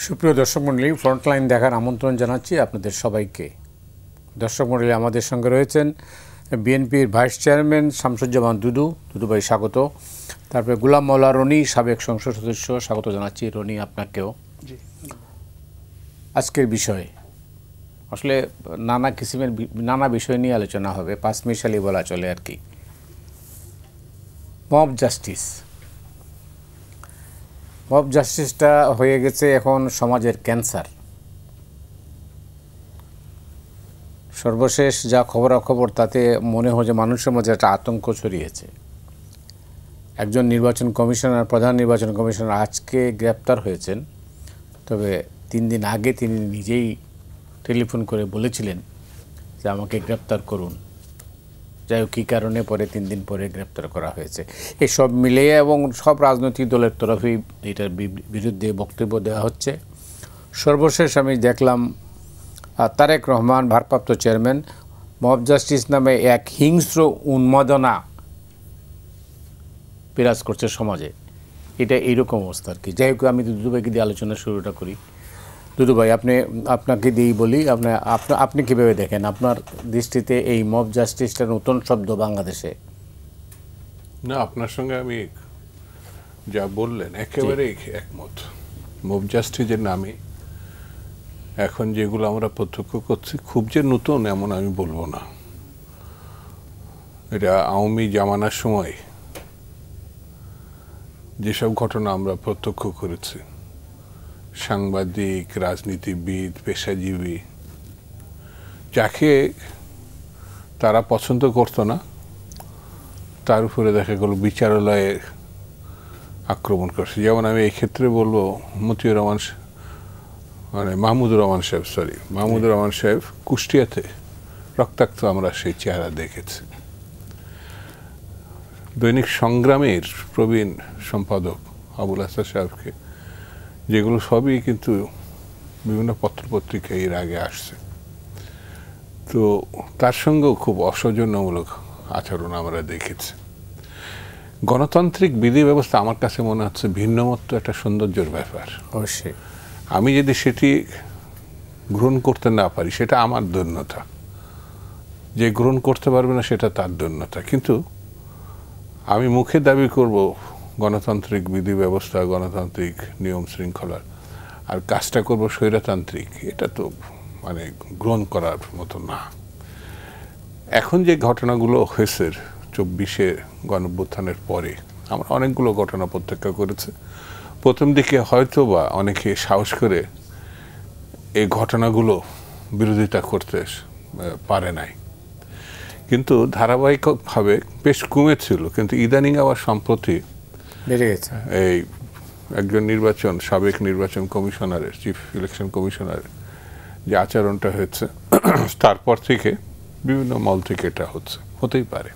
সুপ্রিয় দর্শক মণ্ডলী, ফ্রন্টলাইন দেখার আমন্ত্রণ জানাচ্ছি আপনাদের সবাইকে। দর্শক মণ্ডলী, আমাদের সঙ্গে রয়েছেন বিএনপির ভাইস চেয়ারম্যান শামসুজ্জামান দুদু ভাই, স্বাগত। তারপরে গোলাম মাওলা রনি, সাবেক সংসদ সদস্য, স্বাগত জানাচ্ছি রনি আপনাকেও। আজকের বিষয় আসলে নানা কিসিমের নানা বিষয় নিয়ে আলোচনা হবে, পাঁচমিশালি বলা চলে আর কি। মব জাস্টিসটা হয়ে গেছে এখন সমাজের ক্যান্সার। সর্বশেষ যা খবরাখবর তাতে মনে হয় যে মানুষের মধ্যে একটা আতঙ্ক ছড়িয়েছে। একজন নির্বাচন কমিশনার, প্রধান নির্বাচন কমিশনার আজকে গ্রেপ্তার হয়েছেন, তবে 3 দিন আগে তিনি নিজেই টেলিফোন করে বলেছিলেন যে আমাকে গ্রেপ্তার করুন। যাই হোক, কী কারণে পরে 3 দিন পরে গ্রেপ্তার করা হয়েছে, এসব মিলিয়ে এবং সব রাজনৈতিক দলের তরফেই এটার বিরুদ্ধে বক্তব্য দেওয়া হচ্ছে। সর্বশেষ আমি দেখলাম তারেক রহমান, ভারপ্রাপ্ত চেয়ারম্যান, মব জাস্টিস নামে এক হিংস্র উন্মাদনা বিরাজ করছে সমাজে। এটা এইরকম অবস্থা আর কি। যাই হোক, আমি দুদু ভাইকে দিয়ে আলোচনা শুরুটা করি। দুদু ভাই, আপনাকে দিয়েই বলি, আপনি কীভাবে দেখেন, আপনার দৃষ্টিতে এই মব জাস্টিসটা নতুন শব্দ বাংলাদেশে? না, আপনার সঙ্গে আমি যা বললেন একেবারেই একমত। মব জাস্টিসের নামে এখন যেগুলো আমরা প্রত্যক্ষ করছি খুব যে নতুন এমন আমি বলবো না। এটা আওয়ামী জামানার সময় যেসব ঘটনা আমরা প্রত্যক্ষ করেছি, সাংবাদিক, রাজনীতিবিদ, পেশাজীবী, যাকে তারা পছন্দ করতো না তার উপরে দেখা গেল বিচারালয়ে আক্রমণ করছে। যেমন আমি এই ক্ষেত্রে বলবো মাহমুদুর রহমান সাহেব কুষ্টিয়াতে রক্তাক্ত আমরা সেই চেহারা দেখেছি। দৈনিক সংগ্রামের প্রবীণ সম্পাদক আবুল হাসান সাহেবকে, যেগুলো সবই কিন্তু বিভিন্ন পত্রপত্রিকায় এর আগে আসছে, তো তার সঙ্গেও খুব অসৌজন্যমূলক আচরণ আমরা দেখেছি। গণতান্ত্রিক বিধি ব্যবস্থা আমার কাছে মনে হচ্ছে ভিন্নমত্ব একটা সৌন্দর্যের ব্যাপার। অবশ্যই আমি যদি সেটি গ্রহণ করতে না পারি সেটা আমার দৈন্যতা, যে গ্রহণ করতে পারবে না সেটা তার দৈন্যতা। কিন্তু আমি মুখে দাবি করব গণতান্ত্রিক বিধি ব্যবস্থা, গণতান্ত্রিক নিয়ম শৃঙ্খলার, আর কাজটা করব স্বৈরতান্ত্রিক, এটা তো মানে গ্রহণ করার মতো না। এখন যে ঘটনাগুলো হয়েছে 24শে গণঅভ্যুত্থানের পরে, আমরা অনেকগুলো ঘটনা প্রত্যক্ষ করেছি। প্রথম দিকে হয়তো বা অনেকে সাহস করে এই ঘটনাগুলো বিরোধিতা করতে পারে নাই, কিন্তু ধারাবাহিকভাবে বেশ কমেছিল। কিন্তু ইদানিং আবার সম্প্রতি বেড়ে গেছে। এই একজন সাবেক নির্বাচন কমিশনারের, চিফ ইলেকশন কমিশনারের যে আচরণটা হয়েছে, তারপর থেকে বিভিন্ন মল থেকে এটা হতেই পারে।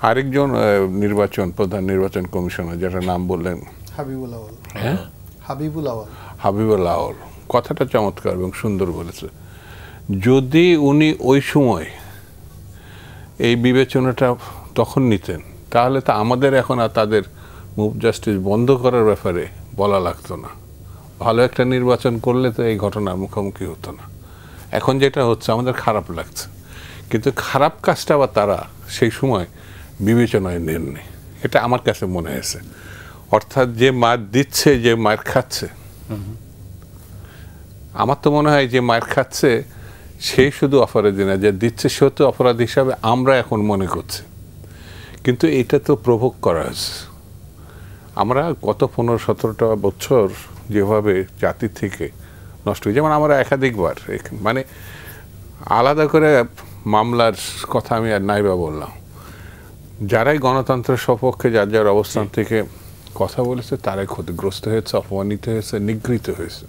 আরেকজন প্রধান নির্বাচন কমিশনার, যেটা নাম বললেন হাবিবুল আওয়াল, কথাটা চমৎকার এবং সুন্দর বলেছে। যদি উনি ওই সময় এই বিবেচনাটা তখন নিতেন, তাহলে তো আমাদের এখন আর তাদের মব জাস্টিস বন্ধ করার ব্যাপারে বলা লাগতো না। ভালো একটা নির্বাচন করলে তো এই ঘটনার মুখোমুখি হতো না। এখন যেটা হচ্ছে আমাদের খারাপ লাগছে, কিন্তু খারাপ কাজটা আবার তারা সেই সময় বিবেচনায় নেননি, এটা আমার কাছে মনে হয়েছে। অর্থাৎ যে মার দিচ্ছে, যে মার খাচ্ছে, আমার তো মনে হয় যে মার খাচ্ছে সেই শুধু অপরাধী না, যে দিচ্ছে সেও তো অপরাধ হিসাবে আমরা এখন মনে করছি। কিন্তু এটা তো প্রভোগ করা হয়েছে। আমরা গত 15-17টা বছর যেভাবে জাতি থেকে নষ্ট হয়ে, যেমন আমরা একাধিকবার মানে আলাদা করে মামলার কথা আমি আর নাইবা বললাম, যারাই গণতন্ত্রের সপক্ষে যার যার অবস্থান থেকে কথা বলেছে তারাই ক্ষতিগ্রস্ত হয়েছে, অপমানিত হয়েছে, নিগৃহীত হয়েছে।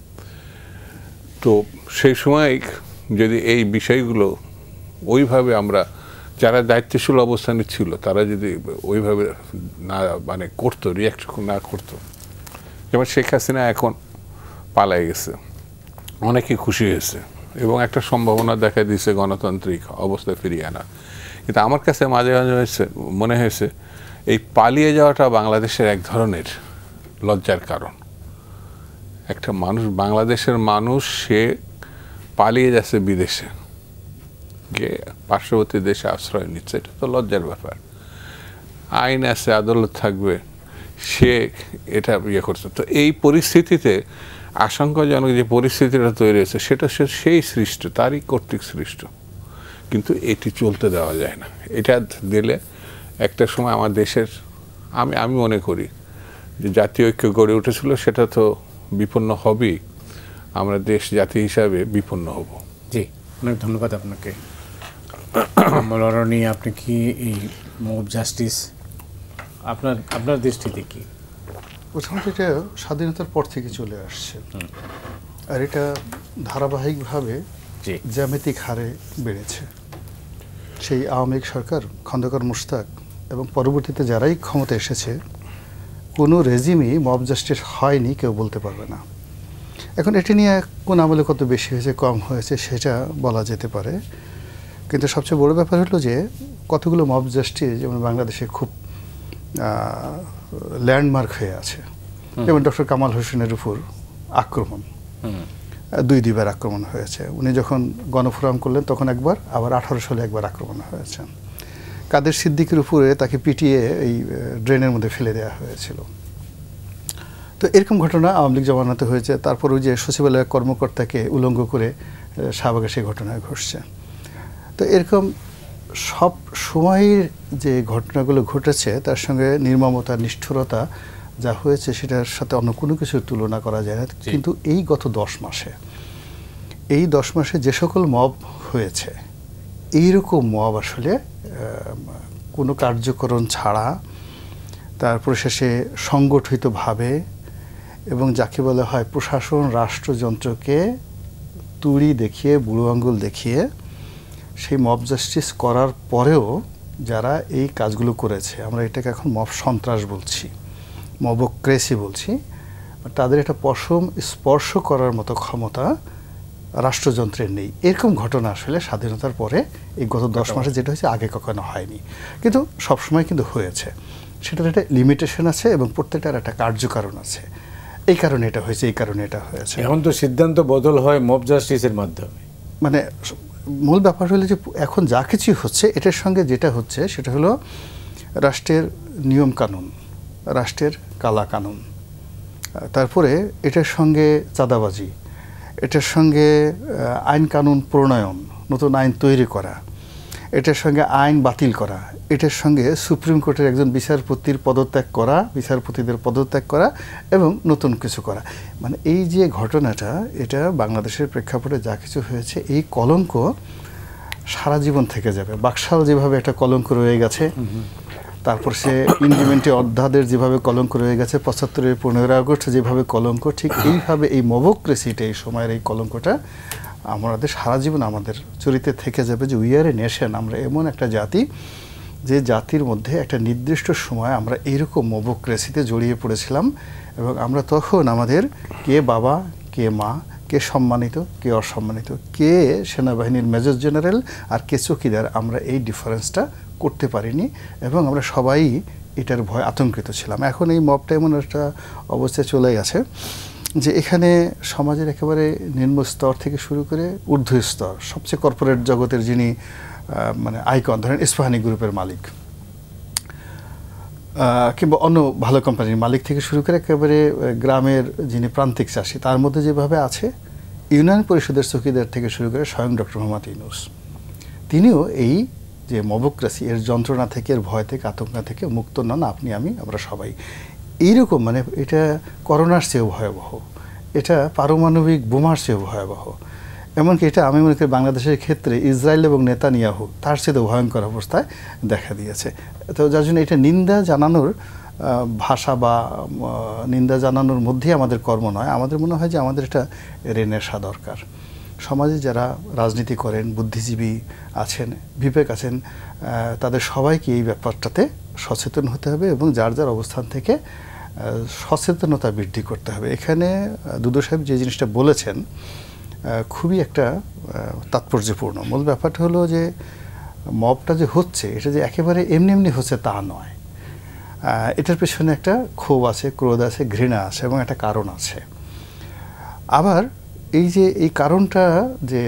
তো সেই সময় যদি এই বিষয়গুলো ওইভাবে আমরা, যারা দায়িত্বশীল অবস্থানে ছিল তারা যদি ওইভাবে না করতো, রিয়াক্ট না করতো, যেমন শেখ হাসিনা এখন পালাই গেছে, অনেকে খুশি হয়েছে এবং একটা সম্ভাবনা দেখা দিয়েছে গণতান্ত্রিক অবস্থায় ফিরিয়ে আনা। কিন্তু আমার কাছে মাঝে মাঝে মনে হয়েছে এই পালিয়ে যাওয়াটা বাংলাদেশের এক ধরনের লজ্জার কারণ। একটা মানুষ, বাংলাদেশের মানুষ, সে পালিয়ে যাচ্ছে বিদেশে গিয়ে পার্শ্ববর্তী দেশে আশ্রয় নিচ্ছে, এটা তো লজ্জার ব্যাপার। আইন আছে, আদালত থাকবে, সে এটা ইয়ে করছে। তো এই পরিস্থিতিতে আশঙ্কাজনক যে পরিস্থিতিটা তৈরি হয়েছে, সেটা সেই সৃষ্ট, তারই কর্তৃক সৃষ্ট। কিন্তু এটি চলতে দেওয়া যায় না। এটা দিলে একটা সময় আমার দেশের, আমি মনে করি যে জাতীয় ঐক্য গড়ে উঠেছিল, সেটা তো বিপন্ন হবেই। আমরা দেশ জাতি হিসাবে বিপন্ন হব। জি, অনেক ধন্যবাদ আপনাকে। মৌলানা, আপনি কি এই মব জাস্টিস আপনার দৃষ্টিতে কি? প্রথমত এটা স্বাধীনতার পর থেকে চলে আসছে, আর এটা ধারাবাহিকভাবে জ্যামিতিক হারে বেড়েছে। সেই আওয়ামী লীগ সরকার, খন্দকার মোশতাক এবং পরবর্তীতে যারাই ক্ষমতা এসেছে, কোনো রেজিমই মব জাস্টিস হয়নি কেউ বলতে পারবে না। এখন এটি নিয়ে কোন আমলে কত বেশি হয়েছে কম হয়েছে সেটা বলা যেতে পারে, কিন্তু সবচেয়ে বড় ব্যাপার হলো যে কতগুলো মব জাস্টিস যেমন বাংলাদেশে খুব ল্যান্ডমার্ক হয়ে আছে। যেমন ডক্টর কামাল হোসেনের উপর আক্রমণ, দুইবার আক্রমণ হয়েছে। উনি যখন গণফোরাম করলেন তখন একবার, আবার 18 সালে একবার আক্রমণ হয়েছে। কাদের সিদ্দিকের উপরে তাকে পিটিয়ে এই ড্রেনের মধ্যে ফেলে দেওয়া হয়েছিল। তো এরকম ঘটনা আওয়ামী লীগ জমানাতে হয়েছে। তারপর ওই যে সচিবালয়ের কর্মকর্তাকে উলঙ্গ করে শাহবাগে সেই ঘটনা ঘটছে। তো এরকম সব সময়ের যে ঘটনাগুলো ঘটেছে তার সঙ্গে নির্মমতা, নিষ্ঠুরতা যা হয়েছে সেটার সাথে অন্য কোনো কিছুর তুলনা করা যায় না। কিন্তু এই গত 10 মাসে যে সকল মব হয়েছে, এইরকম মব আসলে কোনো কার্যকরণ ছাড়া, তারপর শেষে সংগঠিতভাবে, এবং যাকে বলা হয় প্রশাসন রাষ্ট্রযন্ত্রকে তুড়ি দেখিয়ে, বুড়ো আঙ্গুল দেখিয়ে সেই মব জাস্টিস করার পরেও যারা এই কাজগুলো করেছে, আমরা এটাকে এখন মব সন্ত্রাস বলছি, মবক্রেসি বলছি, তাদের একটা পশম স্পর্শ করার মতো ক্ষমতা রাষ্ট্রযন্ত্রের নেই। এরকম ঘটনা আসলে স্বাধীনতার পরে এই গত 10 মাসে যেটা হয়েছে আগে কখনো হয়নি, কিন্তু সবসময় কিন্তু হয়েছে। সেটার একটা লিমিটেশন আছে এবং প্রত্যেকটার একটা কার্যকারণ আছে। এই কারণে এটা হয়েছে, এই কারণে এটা হয়েছে। এখন তো সিদ্ধান্ত বদল হয় মব জাস্টিসের মাধ্যমে। মানে মূল ব্যাপার হলো যে এখন যা কিছু হচ্ছে এটার সঙ্গে যেটা হচ্ছে সেটা হলো রাষ্ট্রের নিয়ম কানুন, রাষ্ট্রের কালা কানুন, তারপরে এটার সঙ্গে চাঁদাবাজি, এটার সঙ্গে আইন কানুন প্রণয়ন, নতুন আইন তৈরি করা, এটার সঙ্গে আইন বাতিল করা, এটার সঙ্গে সুপ্রিম কোর্টের একজন বিচারপতির পদত্যাগ করা, বিচারপতিদের পদত্যাগ করা এবং নতুন কিছু করা। মানে এই যে ঘটনাটা, এটা বাংলাদেশের প্রেক্ষাপটে যা কিছু হয়েছে, এই কলঙ্ক সারা জীবন থেকে যাবে। বাকশাল যেভাবে একটা কলঙ্ক রয়ে গেছে, তারপর সে ইন্ডিমেন্টি অধ্যাদের যেভাবে কলঙ্ক রয়ে গেছে, 75-এর 15 আগস্ট যেভাবে কলঙ্ক, ঠিক এইভাবে এই মবক্রেসিটা, এই সময়ের এই কলঙ্কটা আমাদের সারা জীবন আমাদের চরিত্রে থেকে যাবে। যে উই আর এ নেশন, আমরা এমন একটা জাতি যে জাতির মধ্যে একটা নির্দিষ্ট সময় আমরা এইরকম মবক্রেসিতে জড়িয়ে পড়েছিলাম, এবং আমরা তখন আমাদের কে বাবা, কে মা, কে সম্মানিত, কে অসম্মানিত, কে সেনাবাহিনীর মেজর জেনারেল আর কে চৌকিদার, আমরা এই ডিফারেন্সটা করতে পারিনি এবং আমরা সবাই এটার ভয় আতঙ্কিত ছিলাম। এখন এই মবটা এমন একটা অবস্থায় চলে গেছে যে এখানে সমাজের একেবারে নিম্ন স্তর থেকে শুরু করে ঊর্ধ্ব স্তর, সবচেয়ে কর্পোরেট জগতের যিনি মানে আইকন, ধরেন ইস্পাহানি গ্রুপের মালিক কিংবা অন্য ভালো কোম্পানির মালিক থেকে শুরু করে একেবারে গ্রামের যিনি প্রান্তিক চাষি, তার মধ্যে যেভাবে আছে ইউনিয়ন পরিষদের চৌকিদার থেকে শুরু করে স্বয়ং ডক্টর মোহাম্মদ ইউনূস, তিনিও এই যে মবক্রেসি, এর যন্ত্রণা থেকে, এর ভয় থেকে, আতঙ্ক থেকে মুক্ত নন। আপনি, আমি, আমরা সবাই এইরকম। মানে এটা করোনার চেয়েও ভয়াবহ, এটা পারমাণবিক বোমার চেয়েও ভয়াবহ, এমনকি এটা আমি মনে করি বাংলাদেশের ক্ষেত্রে ইসরায়েল এবং নেতানিয়াহু তার চেয়েও ভয়ঙ্কর অবস্থায় দেখা দিয়েছে। তো যার জন্য এটা নিন্দা জানানোর ভাষা বা নিন্দা জানানোর মধ্যেই আমাদের কর্ম নয়। আমাদের মনে হয় যে আমাদের এটা রেনেসা দরকার। সমাজে যারা রাজনীতি করেন, বুদ্ধিজীবী আছেন, বিবেক আছেন, তাদের সবাইকে এই ব্যাপারটাতে সচেতন হতে হবে এবং যার যার অবস্থান থেকে সচেতনতা বৃদ্ধি করতে হবে। এখানে দুদু সাহেব যে জিনিসটা বলেছেন খুবই একটা তাৎপর্যপূর্ণ। মূল ব্যাপারটা হলো যে মবটা যে হচ্ছে, এটা যে একেবারে এমনি এমনি হচ্ছে তা নয়। এটার পেছনে একটা ক্ষোভ আছে, ক্রোধ আছে, ঘৃণা আছে এবং একটা কারণ আছে। আবার এই যে এই কারণটা যে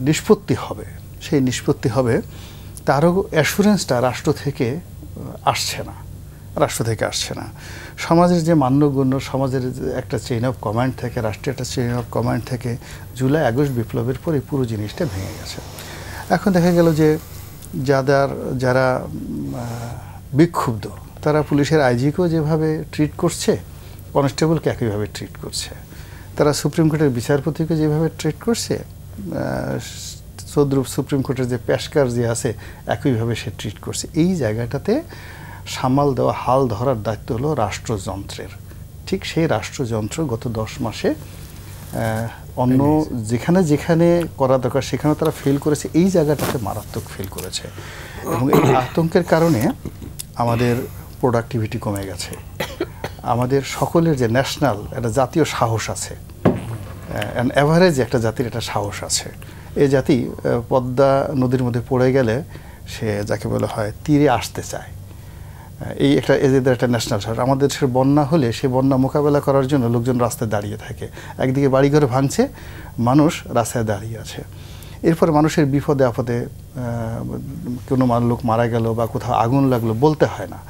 নিষ্পত্তি হবে, সেই নিষ্পত্তি হবে তারও অ্যাসুরেন্সটা রাষ্ট্র থেকে আসছে না, সমাজের যে মান্যগণ্য, সমাজের একটা চেইন অফ কমান্ড থেকে, রাষ্ট্রের একটা চেইন অফ কমান্ড থেকে জুলাই আগস্ট বিপ্লবের পরে পুরো জিনিসটা ভেঙে গেছে। এখন দেখা গেল যে যারা বিক্ষুব্ধ তারা পুলিশের আইজিকেও যেভাবে ট্রিট করছে, কনস্টেবলকে একইভাবে ট্রিট করছে, তারা সুপ্রিম কোর্টের বিচারপতিকে যেভাবে ট্রিট করছে, সুপ্রিম কোর্টের যে পেশকার যে আছে একইভাবে সে ট্রিট করছে। এই জায়গাটাতে সামাল দেওয়া, হাল ধরার দায়িত্ব হলো রাষ্ট্রযন্ত্রের। ঠিক সেই রাষ্ট্রযন্ত্র গত 10 মাসে অন্য যেখানে যেখানে করা দরকার সেখানে তারা ফেল করেছে, এই জায়গাটাতে মারাত্মক ফেল করেছে। এবং এই আতঙ্কের কারণে আমাদের প্রোডাক্টিভিটি কমে গেছে। আমাদের সকলের যে ন্যাশনাল একটা জাতীয় সাহস আছে, অ্যাভারেজ একটা জাতির একটা সাহস আছে। এই জাতি পদ্মা নদীর মধ্যে পড়ে গেলে সে যাকে বলা হয় তীরে আসতে চায়, এই এদের একটা ন্যাশনাল সাহস। আমাদের দেশের বন্যা হলে সে বন্যা মোকাবেলা করার জন্য লোকজন রাস্তায় দাঁড়িয়ে থাকে। একদিকে বাড়িঘর ভাঙছে, মানুষ রাস্তায় দাঁড়িয়ে আছে। এরপরে মানুষের বিপদে আপদে কোনো লোক মারা গেল বা কোথাও আগুন লাগলো বলতে হয় না,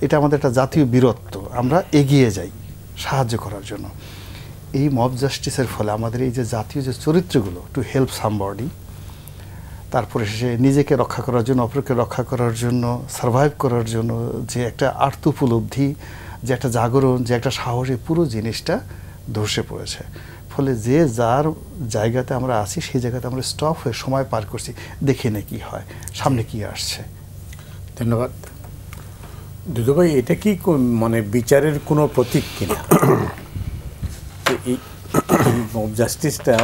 এটা আমাদের একটা জাতীয় বীরত্ব, আমরা এগিয়ে যাই সাহায্য করার জন্য। এই মব জাস্টিসের ফলে আমাদের এই যে জাতীয় যে চরিত্রগুলো, টু হেল্প সামবডি, তারপরে সে নিজেকে রক্ষা করার জন্য, অপরকে রক্ষা করার জন্য, সার্ভাইভ করার জন্য যে একটা আর্ত উপলব্ধি, যে একটা জাগরণ, যে একটা সাহস, এই পুরো জিনিসটা ধসে পড়েছে। ফলে যে যার জায়গাতে আমরা আছি সেই জায়গাতে আমরা স্টপ হয়ে সময় পার করছি, দেখে নে কি হয়, সামনে কি আসছে। ধন্যবাদ। দুদু ভাই, এটা কি মানে বিচারের কোনো প্রতীক কিনা? এই মব জাস্টিসটা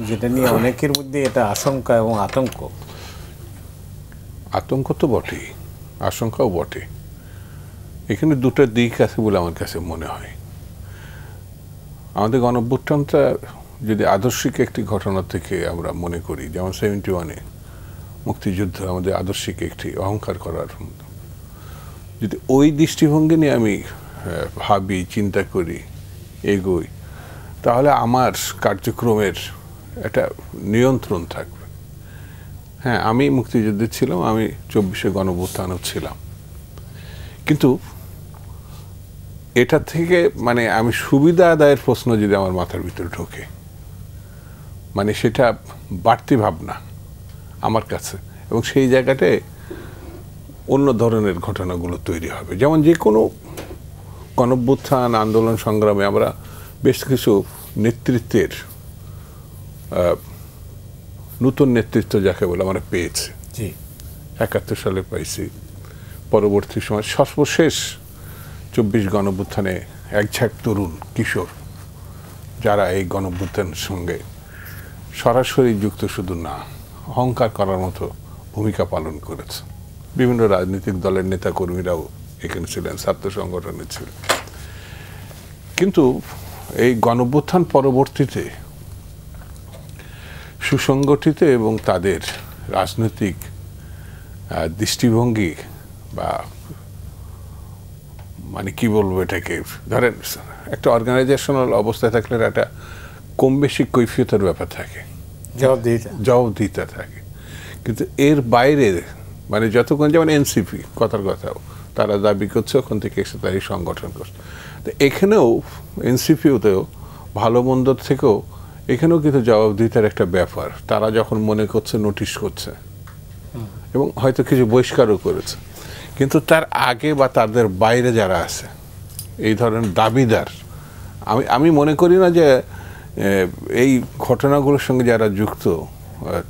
যেটা নিয়ে অনেকের মধ্যে এটা আশঙ্কা এবং আতঙ্ক। আতঙ্ক তো বটেই, আশঙ্কাও বটে। এখানে দুটো দিক আছে বলে আমার কাছে মনে হয়। আমাদের গণঅভ্যুত্থানটা যদি আদর্শিক একটি ঘটনা থেকে আমরা মনে করি, যেমন 71-এ মুক্তিযুদ্ধ আমাদের আদর্শিক একটি অহংকার করার, যদি ওই দৃষ্টিভঙ্গি নিয়ে আমি ভাবি, চিন্তা করি, এগোই, তাহলে আমার কার্যক্রমের একটা নিয়ন্ত্রণ থাকবে। হ্যাঁ, আমি মুক্তিযুদ্ধে ছিলাম, আমি 24-এ গণঅভ্যুত্থানও ছিলাম, কিন্তু এটা থেকে মানে আমি সুবিধা আদায়ের প্রশ্ন যদি আমার মাথার ভিতরে ঢোকে, মানে সেটা বাড়তি ভাবনা আমার কাছে, এবং সেই জায়গাটায় অন্য ধরনের ঘটনাগুলো তৈরি হবে। যেমন যে কোনো গণঅভ্যুত্থান, আন্দোলন, সংগ্রামে আমরা বেশ কিছু নেতৃত্বের নতুন নেতৃত্ব যাকে বলে আমরা পেয়েছি। 71 সালে পাইছি, পরবর্তী সময় সর্বশেষ 24 গণঅভ্যুত্থানে এক ঝাঁক তরুণ কিশোর যারা এই গণঅভ্যুত্থানের সঙ্গে সরাসরি যুক্ত শুধু না, অহংকার করার মতো ভূমিকা পালন করেছে। বিভিন্ন রাজনৈতিক দলের নেতা কর্মীরাও এখানে ছিলেন, ছাত্র সংগঠনে ছিলেন। কিন্তু এই গণঅভ্যুত্থান পরবর্তীতে সুসংগঠিত এবং তাদের রাজনৈতিক দৃষ্টিভঙ্গি বা মানে কি বলবো এটাকে, ধরেন একটা অর্গানাইজেশনাল অবস্থায় থাকলে একটা কম বেশি কৈফিয়তের ব্যাপার থাকে, জবাবদিহিতা থাকে। কিন্তু এর বাইরে মানে যতক্ষণ, যেমন এনসিপি কথার কথাও তারা দাবি করছে ওখান থেকে এসে তারা এই সংগঠন করছে, তো এখানেও এনসিপিওতেও ভালো মন্দর থেকেও এখানেও কিন্তু জবাবদিহিতার একটা ব্যাপার। তারা যখন মনে করছে নোটিশ করছে এবং হয়তো কিছু বহিষ্কারও করেছে, কিন্তু তার আগে বা তাদের বাইরে যারা আছে এই ধরনের দাবিদার, আমি মনে করি না যে এই ঘটনাগুলোর সঙ্গে যারা যুক্ত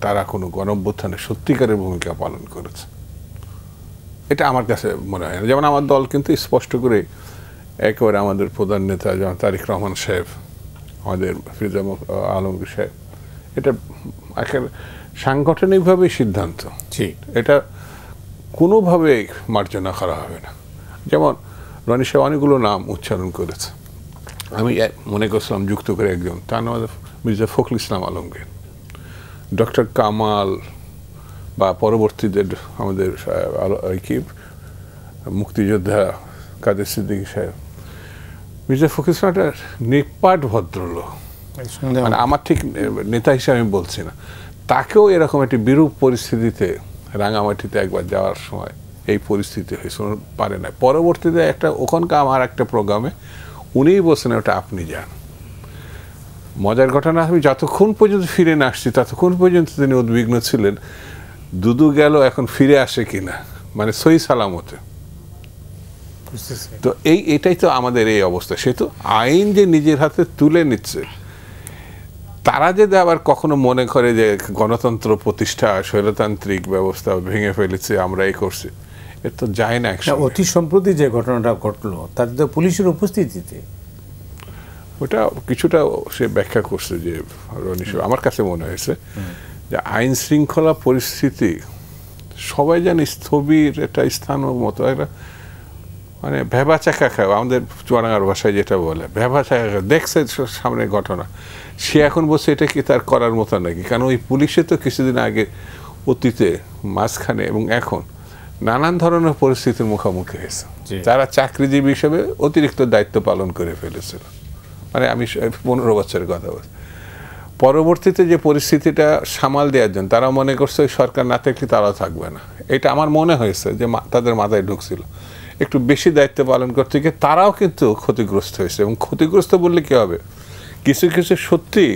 তারা কোনো গণঅভ্যুত্থানে সত্যিকারের ভূমিকা পালন করেছে, এটা আমার কাছে মনে হয় না। যেমন আমার দল কিন্তু স্পষ্ট করে একেবারে আমাদের প্রধান নেতা যেমন তারেক রহমান সাহেব, আমাদের ফিরোজা আলমগীর সাহেব, এটা একেবারে সাংগঠনিকভাবে সিদ্ধান্ত, এটা কোনোভাবে মার্জনা করা হবে না। যেমন রনি সাহেব অনেকগুলো নাম উচ্চারণ করেছে, আমি মনে করছিলাম যুক্ত করে একজন, তার নাম মির্জা ফখরুল ইসলাম আলমগীর, ডক্টর কামাল, বা পরবর্তীতে আমাদের কি মুক্তিযোদ্ধা কাদের সিদ্দিকী সাহেব। মির্জা ফখরুল ইসলাম একটা নিপাট ভদ্রলোক, মানে আমার ঠিক নেতা হিসেবে আমি বলছি না, তাকেও এরকম একটি বিরূপ পরিস্থিতিতে রাঙামাটিতে একবার যাওয়ার সময় এই পরিস্থিতি হয়েছে, পারে না। পরবর্তীতে একটা ওখানকার আমার একটা প্রোগ্রামে উনিই বলছেন ওটা আপনি যান। মজার ঘটনা, আমি যতক্ষণ পর্যন্ত ফিরে না আসছি ততক্ষণ পর্যন্ত তিনি উদ্বিগ্ন ছিলেন দুদু গেল এখন ফিরে আসে কিনা, মানে সহি সালামতে। তো এটাই তো আমাদের এই অবস্থা। সে তো আইন যে নিজের হাতে তুলে নিচ্ছে, তারা যদি আবার কখনো মনে করে যে গণতন্ত্র প্রতিষ্ঠা, স্বৈরতান্ত্রিক ব্যবস্থা ভেঙে ফেলেছে, আমরা এই করছি, এর তো যায় না। অতি সম্প্রতি যে ঘটনাটা ঘটলো তাতে তো পুলিশের উপস্থিতিতে ওটা কিছুটা সে ব্যাখ্যা করছে যে রনি, আমার কাছে মনে হয়েছে যে আইন শৃঙ্খলা পরিস্থিতি সবাই জানে স্থবির একটা স্থান মতো, একটা মানে ভেবা চাকা খায়, আমাদের চুয়াডাঙ্গার ভাষায় যেটা বলে ভেবা চাকা খায়। দেখছে সামনে ঘটনা, সে এখন বলছে এটা কি তার করার মতো নাকি? কারণ ওই পুলিশে তো কিছুদিন আগে অতীতে মাঝখানে এবং এখন নানান ধরনের পরিস্থিতির মুখোমুখি হয়েছে, তারা চাকরিজীবী হিসেবে অতিরিক্ত দায়িত্ব পালন করে ফেলেছিল। মানে আমি 15 বছরের কথা বলছি। পরবর্তীতে যে পরিস্থিতিটা সামাল দেওয়ার জন্য তারা মনে করছে সরকার না থাকলে তারাও থাকবে না, এটা আমার মনে হয়েছে যে তাদের মাথায় ঢুকছিল। একটু বেশি দায়িত্ব পালন করতে গিয়ে তারাও কিন্তু ক্ষতিগ্রস্ত হয়েছে। এবং ক্ষতিগ্রস্ত বললে কী হবে, কিছু কিছু সত্যি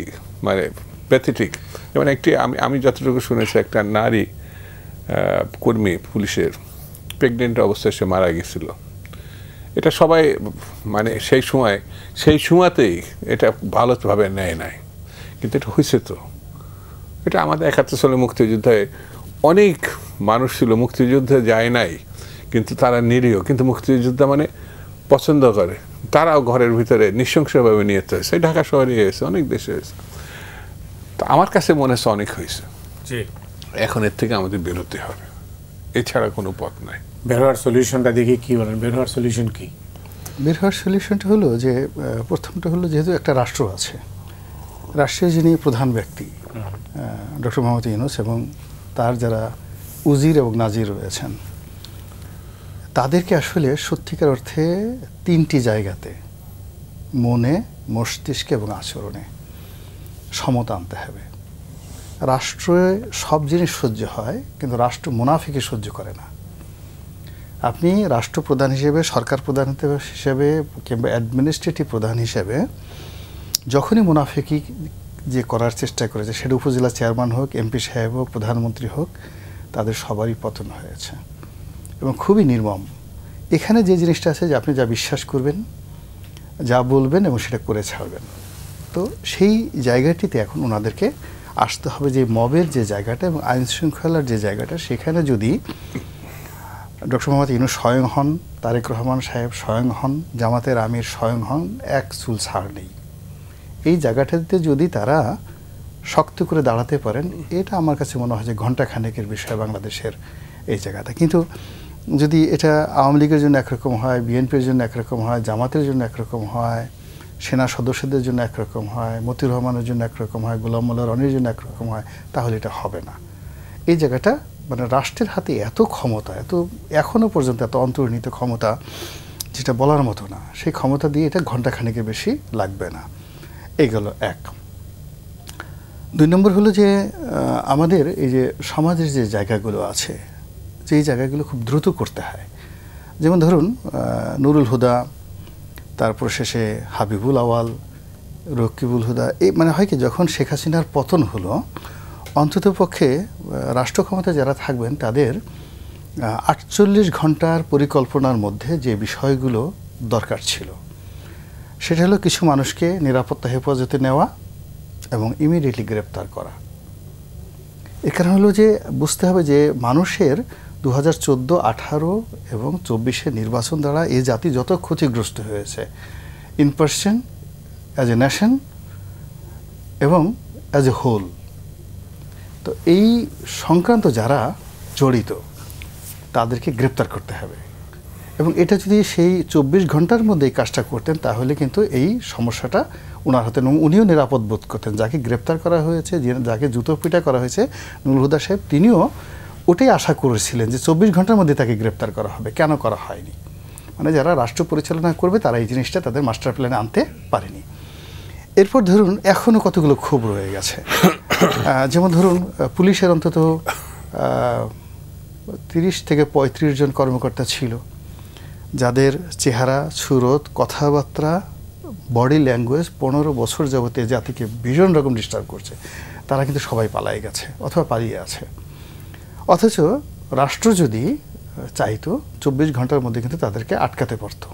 মানে প্যাথেটিক। যেমন একটি আমি যতটুকু শুনেছি, একটা নারী কর্মী পুলিশের প্রেগনেন্ট অবস্থায় সে মারা গেছিল। এটা সবাই মানে সেই সময়তেই এটা ভালোভাবে নেয় নাই, কিন্তু এটা হয়েছে। তো এটা আমাদের 71 সালে মুক্তিযুদ্ধে অনেক মানুষ ছিল, মুক্তিযুদ্ধে যায় নাই কিন্তু তারা নিরীহ, কিন্তু মুক্তিযুদ্ধ মানে পছন্দ করে, তারাও ঘরের ভিতরে নৃশংসভাবে নিয়ে যেতে হয়েছে। ঢাকা শহরে হয়েছে, অনেক দেশে হয়েছে। তো আমার কাছে মনে হচ্ছে অনেক হয়েছে, এখন এর থেকে আমাদের বেরোতে হবে, এছাড়া কোনো পথ নাই। বের হওয়ার সলিউশনটা দেখি কি বলেন, বের হওয়ার সলিউশন কি? বের হওয়ার সলিউশনটা হলো যে প্রথমটা হলো যেহেতু একটা রাষ্ট্র আছে, রাষ্ট্রের যিনি প্রধান ব্যক্তি ডক্টর মোহাম্মদ ইউনূস এবং তার যারা উজির এবং নাজির রয়েছেন, তাদেরকে আসলে সত্যিকার অর্থে 3টি জায়গাতে মনে, মস্তিষ্কে এবং আচরণে সমতা আনতে হবে। রাষ্ট্রে সব জিনিস সহ্য হয়, কিন্তু রাষ্ট্র মুনাফিকে সহ্য করে না। আপনি রাষ্ট্রপ্রধান হিসেবে, সরকার প্রধান হিসেবে কিংবা অ্যাডমিনিস্ট্রেটিভ প্রধান হিসেবে যখনই মুনাফিকি যে করার চেষ্টা করেছে, সেটা উপজেলা চেয়ারম্যান হোক, এমপি সাহেব হোক, প্রধানমন্ত্রী হোক, তাদের সবারই পতন হয়েছে এবং খুবই নির্মম। এখানে যে জিনিসটা আছে যে আপনি যা বিশ্বাস করবেন, যা বলবেন এবং সেটা করে ছাড়বেন। তো সেই জায়গাটিতে এখন ওনাদেরকে আসতে হবে, যে মবের যে জায়গাটা এবং আইন শৃঙ্খলার যে জায়গাটা, সেখানে যদি ডক্টর মোহাম্মদ ইউনূস স্বয়ং হন, তারেক রহমান সাহেব স্বয়ং হন, জামাতের আমির স্বয়ং হন, এক চুল ছাড় নেই। এই জায়গাটাতে যদি তারা শক্ত করে দাঁড়াতে পারেন, এটা আমার কাছে মনে হয় যে ঘণ্টাখানেকের বিষয় বাংলাদেশের এই জায়গাটা। কিন্তু যদি এটা আওয়ামী লীগের জন্য একরকম হয়, বিএনপির জন্য একরকম হয়, জামাতের জন্য একরকম হয়, সেনা সদস্যদের জন্য একরকম হয়, মতিউর রহমানের জন্য একরকম হয়, গোলাম মোল্লা রনির জন্য একরকম হয়, তাহলে এটা হবে না। এই জায়গাটা মানে রাষ্ট্রের হাতে এত ক্ষমতা, এত এখনও পর্যন্ত এত অন্তর্নিহিত ক্ষমতা, যেটা বলার মতো না। সেই ক্ষমতা দিয়ে এটা ঘণ্টাখানেকের বেশি লাগবে না। এই গেল এক। 2 নম্বর হলো যে আমাদের এই যে সমাজের যে জায়গাগুলো আছে, যেই জায়গাগুলো খুব দ্রুত করতে হয়, যেমন ধরুন নুরুল হুদা, তারপর শেষে হাবিবুল আওয়াল, রকিবুল হুদা, এই মানে হয় কি, যখন শেখ হাসিনার পতন হলো, অন্ততপক্ষে রাষ্ট্র ক্ষমতায় যারা থাকবেন তাদের 48 ঘন্টার পরিকল্পনার মধ্যে যে বিষয়গুলো দরকার ছিল, সেটা হলো কিছু মানুষকে নিরাপত্তা হেফাজতে নেওয়া এবং ইমিডিয়েটলি গ্রেপ্তার করা। এর কারণ হলো যে বুঝতে হবে যে মানুষের 2014, 18 এবং 24-এর নির্বাচন দ্বারা এই জাতি যত ক্ষতিগ্রস্ত হয়েছে, in person, as a nation এবং অ্যাজ এ হোল, তো এই সংক্রান্ত যারা জড়িত তাদেরকে গ্রেপ্তার করতে হবে। এবং এটা যদি সেই 24 ঘন্টার মধ্যে এই কাজটা করতেন, তাহলে কিন্তু এই সমস্যাটা ওনার হাতে, এবং উনিও নিরাপদ বোধ করতেন। যাকে গ্রেপ্তার করা হয়েছে, যাকে জুতো পিটা করা হয়েছে, নুরুল হুদা সাহেব, তিনিও ওটাই আশা করেছিলেন যে 24 ঘন্টার মধ্যে তাকে গ্রেপ্তার করা হবে। কেন করা হয়নি? মানে যারা রাষ্ট্র পরিচালনা করবে তারা এই জিনিসটা তাদের মাস্টার প্ল্যানে আনতে পারেনি। এরপর ধরুন এখনও কতগুলো ক্ষোভ রয়ে গেছে। যেমন ধরুন পুলিশের অন্তত 30 থেকে 35 জন কর্মকর্তা ছিল যাদের চেহারা, সুরত, কথাবার্তা, বডি ল্যাঙ্গুয়েজ 15 বছর যাবতে জাতিকে ভীষণ রকম ডিস্টার্ব করছে। তারা কিন্তু সবাই পালায়ে গেছে অথবা পালিয়ে আছে। অথচ রাষ্ট্র যদি চাইতো 24 ঘন্টার মধ্যে কিন্তু তাদেরকে আটকাতে পারতো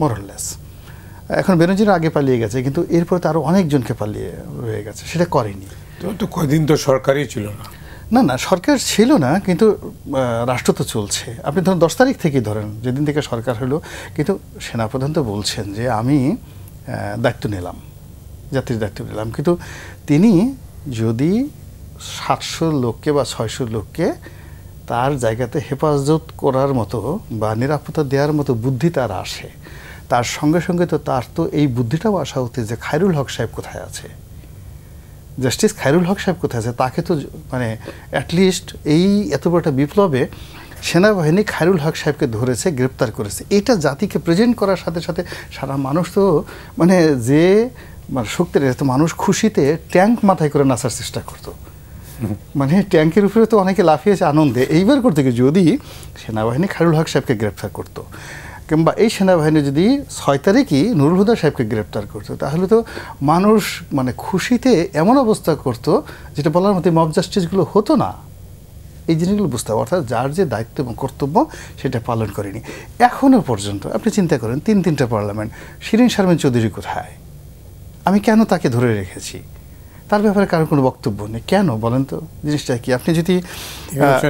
মোরলেস। এখন বেনজির আগে পালিয়ে গেছে, কিন্তু এরপর তো আরও অনেকজনকে পালিয়ে রয়ে গেছে, সেটা করেনি। তো কয়দিন তো সরকারই ছিল না। না, সরকার ছিল না, কিন্তু রাষ্ট্র তো চলছে। আপনি ধরুন 10 তারিখ থেকেই ধরেন, যেদিন থেকে সরকার হলো, কিন্তু সেনাপ্রধান তো বলছেন যে আমি দায়িত্ব নিলাম, জাতির দায়িত্ব নিলাম। কিন্তু তিনি যদি 700 লোককে বা 600 লোককে তার জায়গাতে হেফাজত করার মতো বা নিরাপত্তা দেওয়ার মতো বুদ্ধি তার আসে, তার সঙ্গে সঙ্গে তো তার তো এই বুদ্ধিটাও আসা উচিত যে খায়রুল হক সাহেব কোথায় আছে, জাস্টিস খায়রুল হক সাহেব কোথায় আছে। তাকে তো মানে অ্যাটলিস্ট এই এত বড় একটা বিপ্লবে সেনাবাহিনী খায়রুল হক সাহেবকে ধরেছে, গ্রেপ্তার করেছে। এটা জাতিকে প্রেজেন্ট করার সাথে সাথে সারা মানুষ তো মানে যে মানে শক্তির তো মানুষ খুশিতে ট্যাঙ্ক মাথায় করে নাচার চেষ্টা করতো। মানে ট্যাঙ্কের উপরে তো অনেকে লাফিয়েছে আনন্দে। এইবার করতে গিয়ে যদি সেনাবাহিনী খায়রুল হক সাহেবকে গ্রেপ্তার করতো, কিংবা এই সেনাবাহিনী যদি 6 তারিখই নুরুল হুদা সাহেবকে গ্রেপ্তার করতো, তাহলে তো মানুষ মানে খুশিতে এমন অবস্থা করতো যেটা বলার মতো মব জাস্টিসগুলো হতো না। এই জিনিসগুলো বুঝতে হবে। অর্থাৎ যার যে দায়িত্ব এবং কর্তব্য সেটা পালন করেনি এখনও পর্যন্ত। আপনি চিন্তা করেন 3টা পার্লামেন্ট, শিরিন শারমিন চৌধুরী কোথায়? আমি কেন তাকে ধরে রেখেছি? তার ব্যাপারে কারোর কোনো বক্তব্য নেই। কেন বলেন তো জিনিসটা কি? আপনি যদি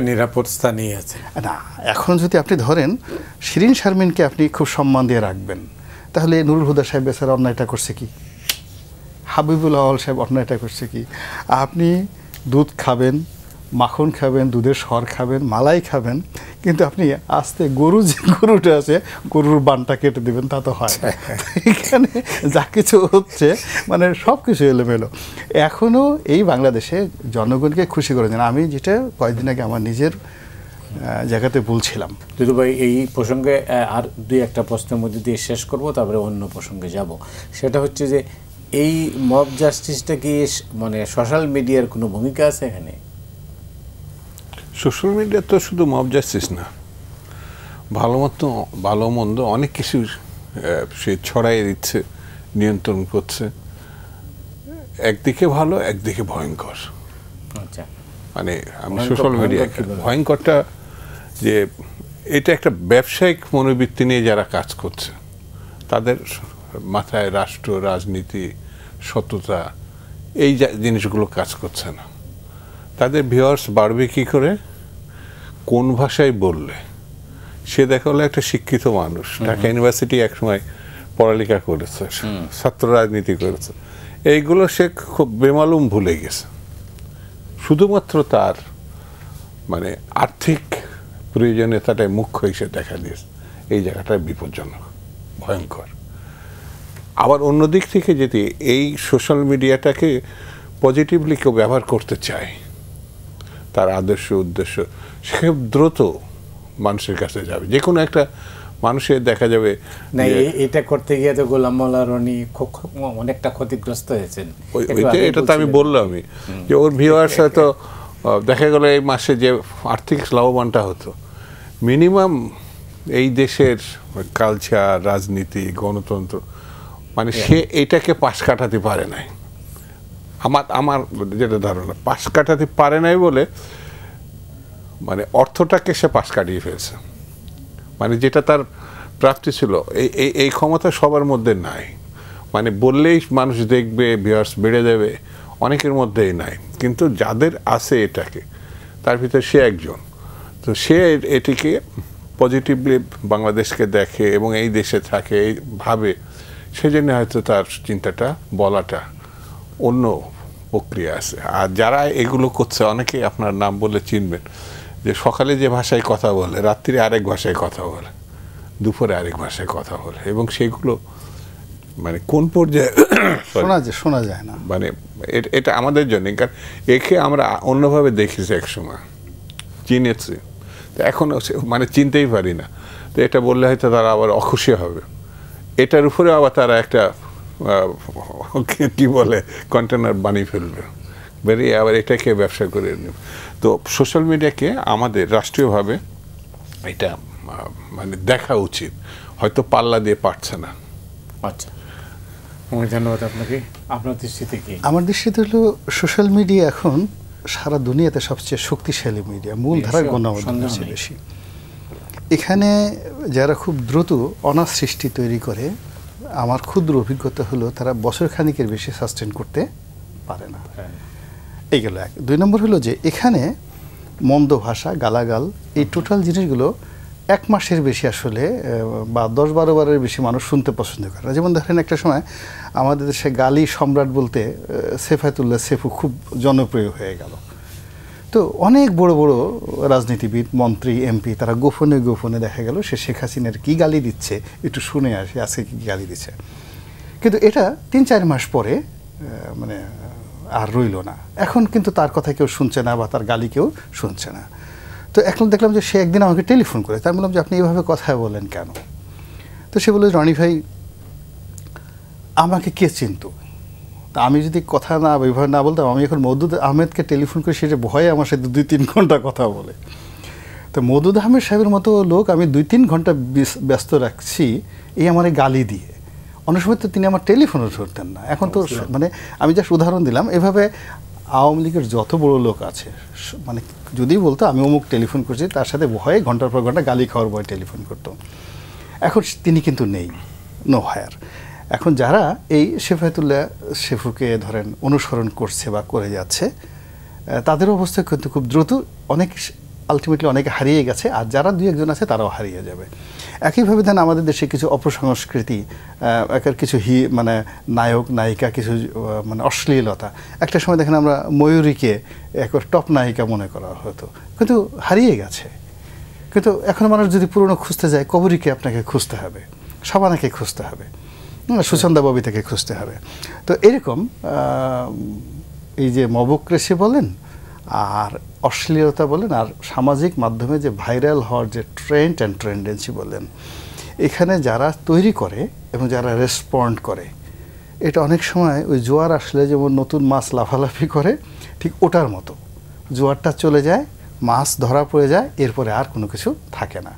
নিরাপদ স্থানেই আছে না, এখন যদি আপনি ধরেন শিরিন শারমিনকে আপনি খুব সম্মান দিয়ে রাখবেন, তাহলে নুরুল হুদা সাহেব বেচারা অন্যায়টা করছে কি? হাবিবুল আওয়াল সাহেব অন্যায়টা করছে কি? আপনি দুধ খাবেন, মাখন খাবেন, দুধের সর খাবেন, মালাই খাবেন, কিন্তু আপনি আস্তে গরু যে গরুটা আছে গরুর বানটা কেটে দেবেন, তা তো হয় না। এখানে যা কিছু হচ্ছে মানে সব কিছু এলোমেলো। এখনও এই বাংলাদেশে জনগণকে খুশি করে দেন। আমি যেটা কয়েকদিন আগে আমার নিজের জায়গাতে বলছিলাম। দুদু ভাই, এই প্রসঙ্গে আর 2-1টা প্রশ্নের মধ্যে দিয়ে শেষ করব, তারপরে অন্য প্রসঙ্গে যাব। সেটা হচ্ছে যে এই মব জাস্টিসটা কি মানে সোশ্যাল মিডিয়ার কোনো ভূমিকা আছে এখানে? সোশ্যাল মিডিয়া তো শুধু মব জাস্টিস না, ভালো মন্দ অনেক কিছু সে ছড়াইয়ে দিচ্ছে, নিয়ন্ত্রণ করছে। একদিকে ভালো, একদিকে ভয়ঙ্কর। আচ্ছা, মানে আমি সোশ্যাল মিডিয়া ভয়ঙ্করটা যে এটা একটা ব্যবসায়িক মনোবৃত্তি নিয়ে যারা কাজ করছে, তাদের মাথায় রাষ্ট্র, রাজনীতি, সততা এই জিনিসগুলো কাজ করছে না। তাদের ভিউয়ার্স বাড়বে কী করে, কোন ভাষায় বললে। সে দেখা হলো একটা শিক্ষিত মানুষ, ঢাকা ইউনিভার্সিটি একসময় পড়ালেখা করেছে, ছাত্র রাজনীতি করেছে, এইগুলো সে খুব বেমালুম ভুলে গেছে। শুধুমাত্র তার মানে আর্থিক প্রয়োজনীয়তাটাই মুখ্য হিসেবে দেখা দিয়েছে। এই জায়গাটা বিপজ্জনক, ভয়ঙ্কর। আবার অন্যদিক থেকে যদি এই সোশ্যাল মিডিয়াটাকে পজিটিভলি কেউ ব্যবহার করতে চায়, তার আদর্শ উদ্দেশ্য, সে দ্রুত মানুষের কাছে যাবে। যে কোনো একটা মানুষের দেখা যাবে না, এটা করতে গিয়ে তো গোলাম মোল্লা রনি অনেকটা ক্ষতিগ্রস্ত হয়েছেন। এটা তো আমি বললামই যে ওর ভিউয়ার্স হয়তো দেখা গেল এই মাসে যে আর্থিক লাভবানটা হতো, মিনিমাম এই দেশের কালচার, রাজনীতি, গণতন্ত্র, মানে সে এইটাকে পাশ কাটাতে পারে নাই। আমার যেটা ধারণা, পাশ কাটাতে পারে নাই বলে মানে অর্থটাকে সে পাশ কাটিয়ে ফেলছে। মানে যেটা তার প্রাপ্তি ছিল, এই ক্ষমতা সবার মধ্যে নাই। মানে বললেই মানুষ দেখবে, ভিউয়ার্স বেড়ে যাবে, অনেকের মধ্যেই নাই। কিন্তু যাদের আছে এটাকে, তার ভিতরে সে একজন। তো সে এটিকে পজিটিভলি বাংলাদেশকে দেখে এবং এই দেশে থাকে, এই ভাবে, সেজন্য হয়তো তার চিন্তাটা বলাটা অন্য প্রক্রিয়া আছে। আর যারা এগুলো করছে, অনেকে আপনার নাম বলে চিনবেন, যে সকালে যে ভাষায় কথা বলে, রাত্রি আরেক ভাষায় কথা বলে, দুপুরে আরেক ভাষায় কথা বলে, এবং সেগুলো মানে কোন পর্যায়ে শোনা যায় না। মানে এটা আমাদের জন্য, কারণ একে আমরা অন্যভাবে দেখেছি, একসময় চিনেছি, তো এখন মানে চিনতেই পারি না। তো এটা বললে হয়তো তারা আবার অখুশি হবে। এটার উপরে আবার তারা একটা কি বলে কন্টেনার বানিয়ে ফেলবে, বেরিয়ে আবার এটাকে ব্যবসা করে নেবে। তো সোশ্যাল মিডিয়াকে আমাদের রাষ্ট্রীয়ভাবে এটা মানে দেখা উচিত, হয়তো পাল্লা দিয়ে পারছে না। আচ্ছা, অনেক ধন্যবাদ আপনাকে। আপনার দৃষ্টিতে কি? আমার দৃষ্টিতে হলো সোশ্যাল মিডিয়া এখন সারা দুনিয়াতে সবচেয়ে শক্তিশালী মিডিয়া, মূলধারার গণমাধ্যম সবচেয়ে বেশি। এখানে যারা খুব দ্রুত অনার সৃষ্টি তৈরি করে, আমার ক্ষুদ্র অভিজ্ঞতা হলো তারা বছর খানিকের বেশি সাস্টেন করতে পারে না। এই গেল এক। 2 নম্বর হলো যে এখানে মন্দ ভাষা, গালাগাল, এই টোটাল জিনিসগুলো 1 মাসের বেশি আসলে বা 10-12 বারের বেশি মানুষ শুনতে পছন্দ করে না। যেমন ধরেন একটা সময় আমাদের দেশে গালি সম্রাট বলতে সেফায়েতুল্লাহ সেফু খুব জনপ্রিয় হয়ে গেল। তো অনেক বড় বড় রাজনীতিবিদ, মন্ত্রী, এমপি তারা গোপনে গোপনে দেখা গেল সে শেখ হাসিনার কী গালি দিচ্ছে একটু শুনে আসে, আজকে কী গালি দিচ্ছে। কিন্তু এটা 3-4 মাস পরে মানে আর রইল না। এখন কিন্তু তার কথা কেউ শুনছে না বা তার গালি কেউ শুনছে না। তো এখন দেখলাম যে সে একদিন আমাকে টেলিফোন করে, তাই বললাম যে আপনি এইভাবে কথা বলেন কেন? তো সে বলল, রনি ভাই আমাকে কে চিনত? তা আমি যদি কথা না ব্যবহার না বলতাম, আমি এখন মওদুদ আহমেদকে টেলিফোন করে সেটা ভয়ে আমার সাথে 2-3 ঘন্টা কথা বলে। তো মওদুদ আহমেদ সাহেবের মতো লোক আমি 2-3 ঘন্টা ব্যস্ত রাখছি এই আমার গালি দিয়ে। অনেক সময় তো তিনি আমার টেলিফোনও ধরতেন না। এখন তো মানে আমি জাস্ট উদাহরণ দিলাম। এভাবে আওয়ামী লীগের যত বড় লোক আছে, মানে যদি বলতো আমি অমুক টেলিফোন করছি, তার সাথে ভয়ে ঘন্টার পর ঘন্টা গালি খাওয়ার ভয়ে টেলিফোন করতো। এখন তিনি কিন্তু নেই, নো হায়ার। এখন যারা এই সেফায়েতুল্লাহ সেফুকে ধরেন অনুসরণ করছে বা করে যাচ্ছে, তাদের অবস্থা কিন্তু খুব দ্রুত অনেক আলটিমেটলি অনেকে হারিয়ে গেছে, আর যারা 2-1 জন আছে তারাও হারিয়ে যাবে। একইভাবে দেন আমাদের দেশে কিছু অপসংস্কৃতি, কিছু মানে নায়ক নায়িকা, কিছু মানে অশ্লীলতা। একটা সময় দেখেন আমরা ময়ূরীকে একবার টপ নায়িকা মনে করা হতো, কিন্তু হারিয়ে গেছে। কিন্তু এখন মানুষ যদি পুরনো খুঁজতে যায়, কবরীকে আপনাকে খুঁজতে হবে, শাবানাকে খুঁজতে হবে, সুচন্দা ববিতাকে খুঁজতে হবে। তো এরকম এই যে মবক্রেসি বলেন আর অশ্লীলতা বলেন আর সামাজিক মাধ্যমে যে ভাইরাল হওয়ার যে ট্রেন্ড অ্যান্ড ট্রেন্ডেন্সি বলেন, এখানে যারা তৈরি করে এবং যারা রেসপন্ড করে, এটা অনেক সময় ওই জোয়ার আসলে যেমন নতুন মাছ লাফালাফি করে, ঠিক ওটার মতো জোয়ারটা চলে যায়, মাছ ধরা পড়ে যায়, এরপরে আর কোনো কিছু থাকে না।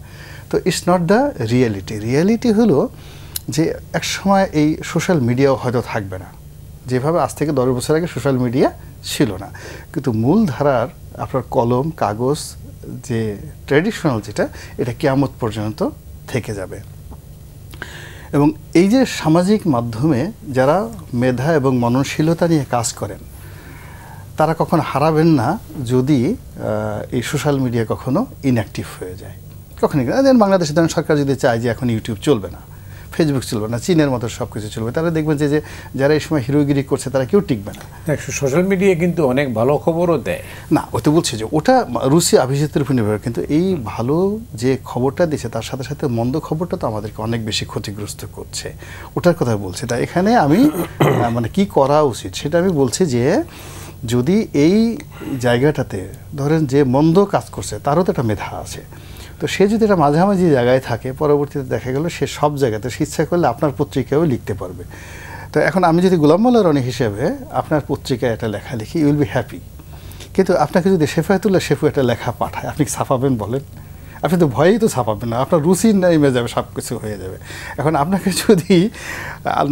তো it's not the reality. Reality হলো যে এক সময় এই সোশ্যাল মিডিয়াও হয়তো থাকবে না, যেভাবে আজ থেকে 10 বছর আগে সোশ্যাল মিডিয়া ছিল না, কিন্তু মূল ধারার আপনার কলম কাগজ যে ট্র্যাডিশনাল যেটা, এটা কিয়ামত পর্যন্ত থেকে যাবে। এবং এই যে সামাজিক মাধ্যমে যারা মেধা এবং মননশীলতা নিয়ে কাজ করেন, তারা কখনো হারাবেন না যদি এই সোশ্যাল মিডিয়া কখনো ইনঅ্যাক্টিভ হয়ে যায়। কখনই বাংলাদেশে ধরেন সরকার যদি চায় যে এখন ইউটিউব চলবে না, ফেসবুক চলবে না, চীনের মতো সব কিছু চলবে, তারা দেখবেন যে যারা এই সময় হিরোগিরি করছে তারা কেউ টিকবে না। সোশ্যাল মিডিয়া কিন্তু অনেক ভালো খবরও দেয় না, ও তো বলছে যে ওটা রুচি আভিজাত্যের উপর নির্ভর, কিন্তু এই ভালো যে খবরটা দিচ্ছে তার সাথে সাথে মন্দ খবরটা তো আমাদেরকে অনেক বেশি ক্ষতিগ্রস্ত করছে, ওটার কথা বলছি। তাই এখানে আমি মানে কি করা উচিত সেটা আমি বলছি যে যদি এই জায়গাটাতে ধরেন যে মন্দ কাজ করছে তারও তো একটা মেধা আছে, তো সে যদি এটা মাঝামাঝি জায়গায় থাকে, পরবর্তীতে দেখা গেল সে সব জায়গাতে ইচ্ছা করলে আপনার পত্রিকাও লিখতে পারবে। তো এখন আমি যদি গোলাম মোল্লা রনি হিসেবে আপনার পত্রিকায় একটা লেখা লিখি, ইউ উইল বি হ্যাপি। কিন্তু আপনাকে যদি সেফায়েতুল্লাহ সেফু একটা লেখা পাঠায়, আপনি ছাপাবেন বলেন? আপনি তো ভয়েই তো ছাপাবেন না, আপনার রুচি নেমে যাবে, সব কিছু হয়ে যাবে। এখন আপনাকে যদি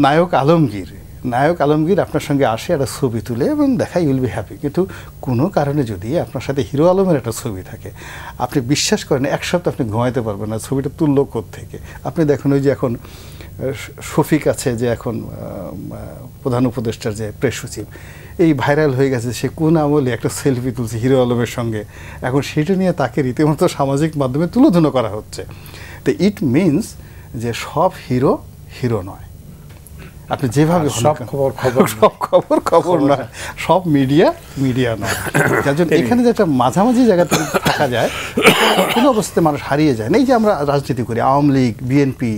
নায়ক আলমগীর আপনার সঙ্গে আসে, একটা ছবি তুলে এবং দেখায়, ইউ উইল বি হ্যাপি। কিন্তু কোনো কারণে যদি আপনার সাথে হিরো আলমের একটা ছবি থাকে, আপনি বিশ্বাস করেন 1 সপ্তাহ আপনি ঘুমাইতে পারবেন না, ছবিটা তুললো কোত্থেকে। আপনি দেখুন ওই যে এখন শফিক আছে যে এখন প্রধান উপদেষ্টার যে প্রেস সচিব, এই ভাইরাল হয়ে গেছে, সে কোন আমলে একটা সেলফি তুলছে হিরো আলমের সঙ্গে, এখন সেটা নিয়ে তাকে রীতিমতো সামাজিক মাধ্যমে তুলোধুনো করা হচ্ছে। তো ইট মিনস যে সব হিরো নয়, আপনি যেভাবে সব খবর নয়, সব মিডিয়া নয়। যার জন্য এখানে যে একটা মাঝামাঝি জায়গাতে থাকা যায়, কোনো অবস্থাতে মানুষ হারিয়ে যায় না। এই যে আমরা রাজনীতি করি, আওয়ামী লীগ, বিএনপি,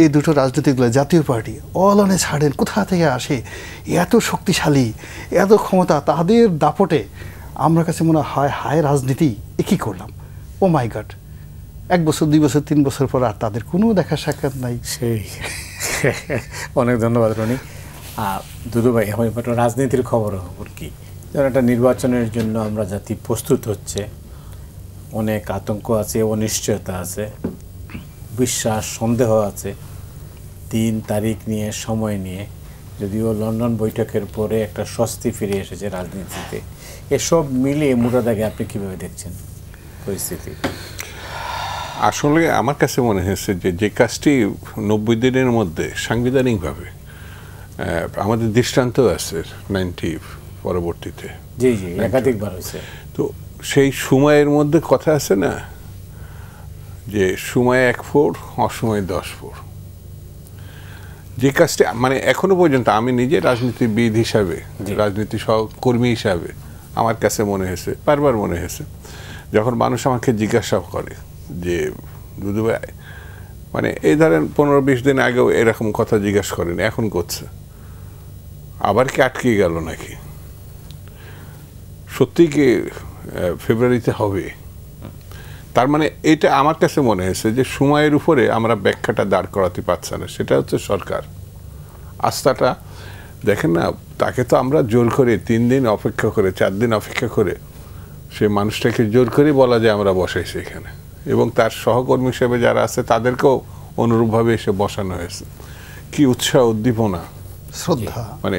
এই দুটো রাজনীতিগুলো, জাতীয় party, all on a sudden কোথা থেকে আসে এত শক্তিশালী, এত ক্ষমতা, তাদের দাপটে আমার কাছে মনে হয় হায় রাজনীতি এ কী করলাম, ও মাই গড। 1 বছর 2 বছর 3 বছর পর আর তাদের কোনো দেখা সাক্ষাৎ নাই। সেই অনেক ধন্যবাদ রনি। দুদু ভাই, আমি একটু রাজনীতির খবর কি, যেমন একটা নির্বাচনের জন্য আমরা জাতি প্রস্তুত হচ্ছে, অনেক আতঙ্ক আছে, অনিশ্চয়তা আছে, বিশ্বাস সন্দেহ আছে, 3 তারিখ নিয়ে সময় নিয়ে, যদিও লন্ডন বৈঠকের পরে একটা স্বস্তি ফিরে এসেছে রাজনীতিতে, এসব মিলিয়ে মোটা দাগে আপনি কীভাবে দেখছেন পরিস্থিতি? আসলে আমার কাছে মনে হয়েছে যে কাজটি 90 দিনের মধ্যে সাংবিধানিকভাবে আমাদের দৃষ্টান্ত আছে 90 পরবর্তীতে, জি জি একাধিকবার হয়েছে। তো সেই সময়ের মধ্যে কথা আছে না যে সময় 1 ফুট অসময় 10 ফুট, যে কাজটি মানে এখনো পর্যন্ত আমি নিজে রাজনীতিবিদ হিসাবে, রাজনীতি সহকর্মী হিসাবে আমার কাছে মনে হয়েছে, বারবার মনে হয়েছে, যখন মানুষ আমাকে জিজ্ঞাসা করে যে দুদু ভাই, মানে এই ধরেন 15-20 দিন আগেও এরকম কথা জিজ্ঞাসা করেন, এখন করছে, আবার কি আটকে গেল নাকি, সত্যি কি ফেব্রুয়ারিতে হবে? তার মানে এটা আমার কাছে মনে হয়েছে যে সময়ের উপরে আমরা ব্যাখ্যাটা দাঁড় করাতে পারছি না, সেটা হচ্ছে সরকার। আস্থাটা দেখেন না, তাকে তো আমরা জোর করে 3 দিন অপেক্ষা করে, 4 দিন অপেক্ষা করে, সে মানুষটাকে জোর করে বলা যায় আমরা বসাইছি এখানে, এবং তার সহকর্মী হিসেবে যারা আছে তাদেরকেও অনুরূপভাবে এসে বসানো হয়েছে। কি উৎসাহ, উদ্দীপনা, শ্রদ্ধা, মানে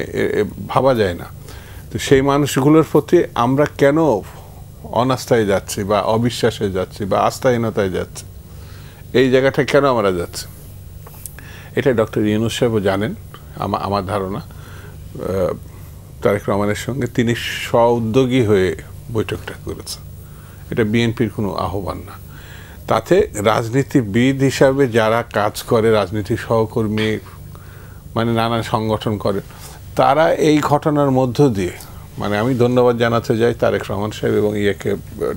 ভাবা যায় না। তো সেই মানুষগুলোর প্রতি আমরা কেন অনাস্থায় যাচ্ছি বা অবিশ্বাসে যাচ্ছি বা আস্থাহীনতায় যাচ্ছি, এই জায়গাটা কেন আমরা যাচ্ছি, এটা ডক্টর ইউনূস সাহেবও জানেন আমার ধারণা। তারেক রহমানের সঙ্গে তিনি স্ব-উদ্যোগী হয়ে বৈঠকটা করেছেন, এটা বিএনপির কোনো আহ্বান না। তাতে রাজনীতিবিদ হিসাবে যারা কাজ করে, রাজনীতি সহকর্মী, মানে নানা সংগঠন করে, তারা এই ঘটনার মধ্য দিয়ে, মানে আমি ধন্যবাদ জানাতে যাই তারেক রহমান সাহেব এবং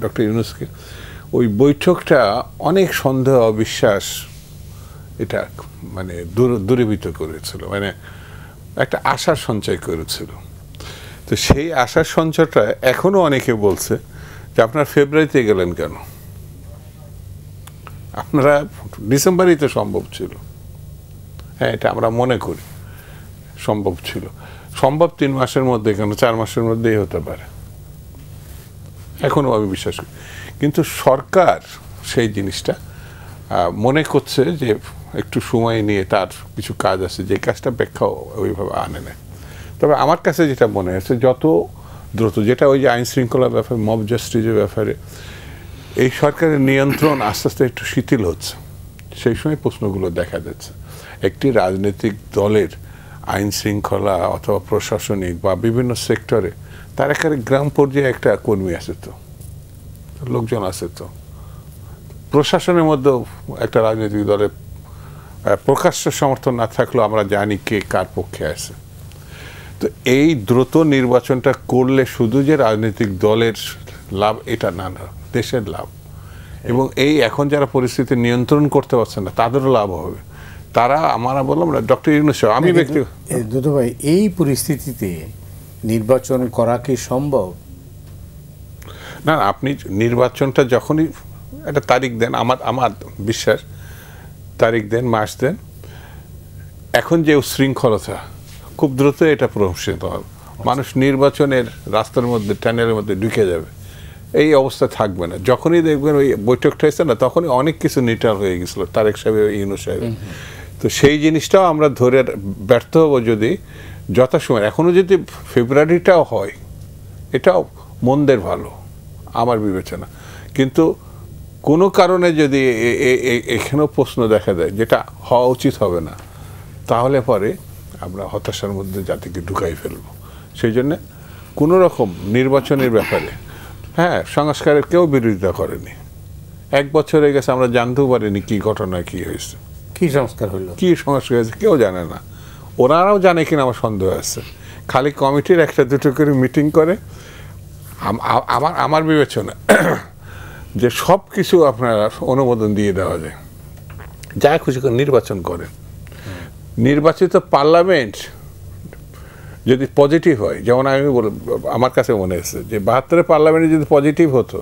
ডক্টর ইউনূসকে, ওই বৈঠকটা অনেক সন্দেহ, অবিশ্বাস এটা মানে দূরীভূত করেছিল, মানে একটা আশার সঞ্চয় করেছিল। তো সেই আশার সঞ্চয়টা এখনো অনেকে বলছে যে আপনারা ফেব্রুয়ারিতে গেলেন কেন, আপনারা ডিসেম্বরেই তো সম্ভব ছিল। হ্যাঁ, এটা আমরা মনে করি সম্ভব ছিল, সম্ভব 3 মাসের মধ্যে, কেন 4 মাসের মধ্যেই হতে পারে, এখনো আমি বিশ্বাস করি। কিন্তু সরকার সেই জিনিসটা মনে করছে যে একটু সময় নিয়ে তার কিছু কাজ আছে, যে কাজটা ব্যাখ্যা ওইভাবে আনে না। তবে আমার কাছে যেটা মনে হয়েছে, যত দ্রুত, যেটা ওই যে আইন শৃঙ্খলার ব্যাপারে, মব জাস্টিসের ব্যাপারে এই সরকারের নিয়ন্ত্রণ আস্তে আস্তে একটু শিথিল হচ্ছে, সেই সময় প্রশ্নগুলো দেখা যাচ্ছে। একটি রাজনৈতিক দলের আইন শৃঙ্খলা অথবা প্রশাসনিক বা বিভিন্ন সেক্টরে তার এখানে গ্রাম পর্যায়ে একটা কর্মী আছে, তো লোকজন আছে, তো প্রশাসনের মধ্যেও একটা রাজনৈতিক দলের প্রকাশ্য সমর্থন না থাকলেও আমরা জানি কে কার পক্ষে আছে। তো এই দ্রুত নির্বাচনটা করলে শুধু যে রাজনৈতিক দলের লাভ এটা না, দেশের লাভ, এবং এই এখন যারা পরিস্থিতি নিয়ন্ত্রণ করতে পারছে না তাদেরও লাভ হবে। তারা, আমরা বললাম না, ডক্টর ইউনূস, আমি ব্যক্তিগত দুদু ভাই, এই পরিস্থিতিতে নির্বাচন করা কি সম্ভব? না, আপনি নির্বাচনটা যখনই একটা তারিখ দেন, আমার বিশ্বাস তারিখ দেন, মাস দেন, এখন যে উশৃঙ্খলতা খুব দ্রুত এটা প্রহসিত হবে, মানুষ নির্বাচনের রাস্তার মধ্যে, টানেলের মধ্যে ঢুকে যাবে, এই অবস্থা থাকবে না। যখনই দেখবেন ওই বৈঠকটা হয়েছে না, তখনই অনেক কিছু নিটাল হয়ে গেছিল তারেক সাহেব, ইউনূস সাহেব। তো সেই জিনিসটাও আমরা ধরে ব্যর্থ হবো যদি যথাসময়, এখনো যদি ফেব্রুয়ারিটাও হয়, এটাও মন্দের ভালো আমার বিবেচনা। কিন্তু কোনো কারণে যদি এখানেও প্রশ্ন দেখা দেয়, যেটা হওয়া উচিত হবে না, তাহলে পরে আমরা হতাশার মধ্যে জাতিকে ঢুকাই ফেলবো। সেই জন্যে কোনো রকম নির্বাচনের ব্যাপারে, হ্যাঁ, সংস্কারের কেউ বিরোধিতা করেনি। 1 বছর হয়ে গেছে, আমরা জানতেও পারিনি কি ঘটনা, কি হয়েছে, কি সংস্কার হলো, কি সংস্কার হয়েছে, কেউ জানে না। ওনারাও জানে কিনা আমার সন্দেহ আছে। খালি কমিটির 1-2 করে মিটিং করে। আমার বিবেচনা যে সব কিছু আপনারা অনুমোদন দিয়ে দেওয়া যায়, যা খুশি করে নির্বাচন করেন। নির্বাচিত পার্লামেন্ট যদি পজিটিভ হয়, যেমন আমি আমার কাছে মনে হচ্ছে যে 72-এর পার্লামেন্টে যদি পজিটিভ হতো,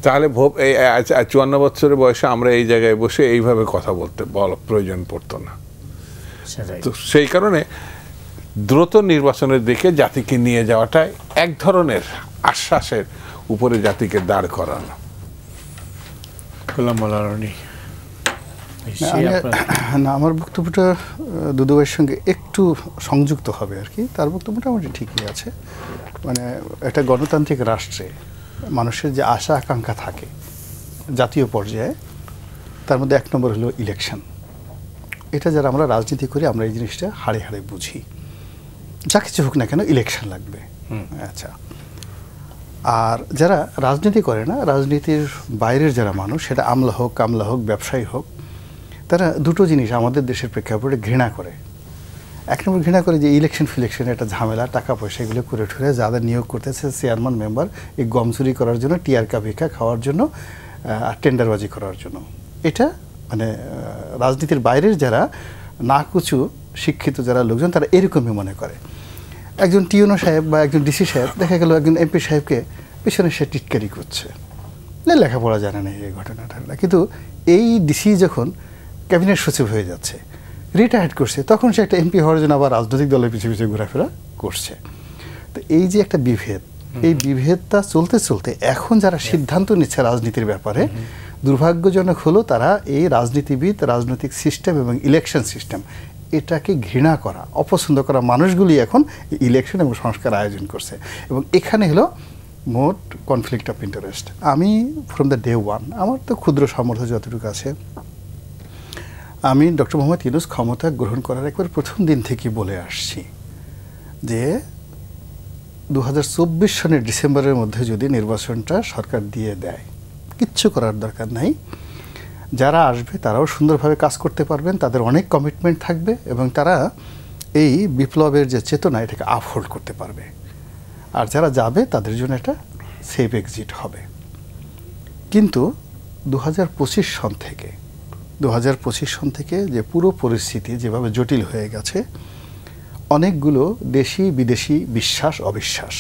তাহলে 54 বছরের বয়সে আমরা এই জায়গায় বসে এইভাবে কথা বলা প্রয়োজন পড়তো না। তো সেই কারণে দ্রুত নির্বাচনের দিকে জাতিকে নিয়ে যাওয়াটা এক ধরনের আশ্বাসের উপরে জাতিকে দাঁড় করানো। গোলাম মোল্লা রনি, না, আমার বক্তব্যটা দুদু ভাইয়ের সঙ্গে একটু সংযুক্ত হবে আর কি। তার বক্তব্যটা মোটামুটি ঠিকই আছে। মানে একটা গণতান্ত্রিক রাষ্ট্রে মানুষের যে আশা আকাঙ্ক্ষা থাকে জাতীয় পর্যায়ে, তার মধ্যে এক নম্বর হলো ইলেকশন। এটা যারা আমরা রাজনীতি করি আমরা এই জিনিসটা হাড়ে হাড়ে বুঝি, যা কিছু হোক না কেন ইলেকশন লাগবে। আচ্ছা, আর যারা রাজনীতি করে না, রাজনীতির বাইরের যারা মানুষ, সেটা আমলা হোক, কামলা হোক, ব্যবসায়ী হোক, তারা দুটো জিনিস আমাদের দেশের প্রেক্ষাপটে ঘৃণা করে। এক নম্বর ঘৃণা করে যে ইলেকশন ফিলেকশন একটা ঝামেলা, টাকা পয়সা এগুলো করে ঠুরে যাদের নিয়োগ করতেছে চেয়ারম্যান মেম্বার, এই গম চুরি করার জন্য, টিআরকা ভিক্ষা খাওয়ার জন্য, আর টেন্ডারবাজি করার জন্য। এটা মানে রাজনীতির বাইরের যারা নাকুচু শিক্ষিত যারা লোকজন তারা এরকমই মনে করে। একজন টিউনো সাহেব বা একজন ডিসি সাহেব দেখা গেল একজন এমপি সাহেবকে পিছনে সে টিটকারি করছে, লেখাপড়া জানে না এই ঘটনাটা। কিন্তু এই ডিসি যখন ক্যাবিনেট সচিব হয়ে যাচ্ছে, রিটায়ার্ড করছে, তখন সে একটা এমপি হওয়ার জন্য আবার রাজনৈতিক দলের পিছিয়ে পিছিয়ে ঘোরাফেরা করছে। তো এই যে একটা বিভেদ, এই বিভেদটা চলতে চলতে এখন যারা সিদ্ধান্ত নিচ্ছে রাজনীতির ব্যাপারে, দুর্ভাগ্যজনক হলো তারা এই রাজনীতিবিদ, রাজনৈতিক সিস্টেম এবং ইলেকশন সিস্টেম এটাকে ঘৃণা করা, অপছন্দ করা মানুষগুলি এখন ইলেকশন এবং সংস্কার আয়োজন করছে। এবং এখানে হলো মোট কনফ্লিক্ট অফ ইন্টারেস্ট। আমি ফ্রম দ্য ডে ওয়ান, আমার তো ক্ষুদ্র সামর্থ্য যতটুকু আছে, আমি ডক্টর মোহাম্মদ ইউনূস ক্ষমতা গ্রহণ করার একবার প্রথম দিন থেকে বলে আসছি যে 2024 সনের ডিসেম্বরের মধ্যে যদি নির্বাচনটা সরকার দিয়ে দেয়, কিচ্ছু করার দরকার নাই, যারা আসবে তারাও সুন্দরভাবে কাজ করতে পারবেন, তাদের অনেক কমিটমেন্ট থাকবে এবং তারা এই বিপ্লবের যে চেতনা এটাকে আপহোল্ড করতে পারবে। আর যারা যাবে তাদের জন্য একটা সেফ এক্সিট হবে। কিন্তু 2025 সন থেকে যে পুরো পরিস্থিতি যেভাবে জটিল হয়ে গেছে, অনেকগুলো দেশি বিদেশি বিশ্বাস অবিশ্বাস,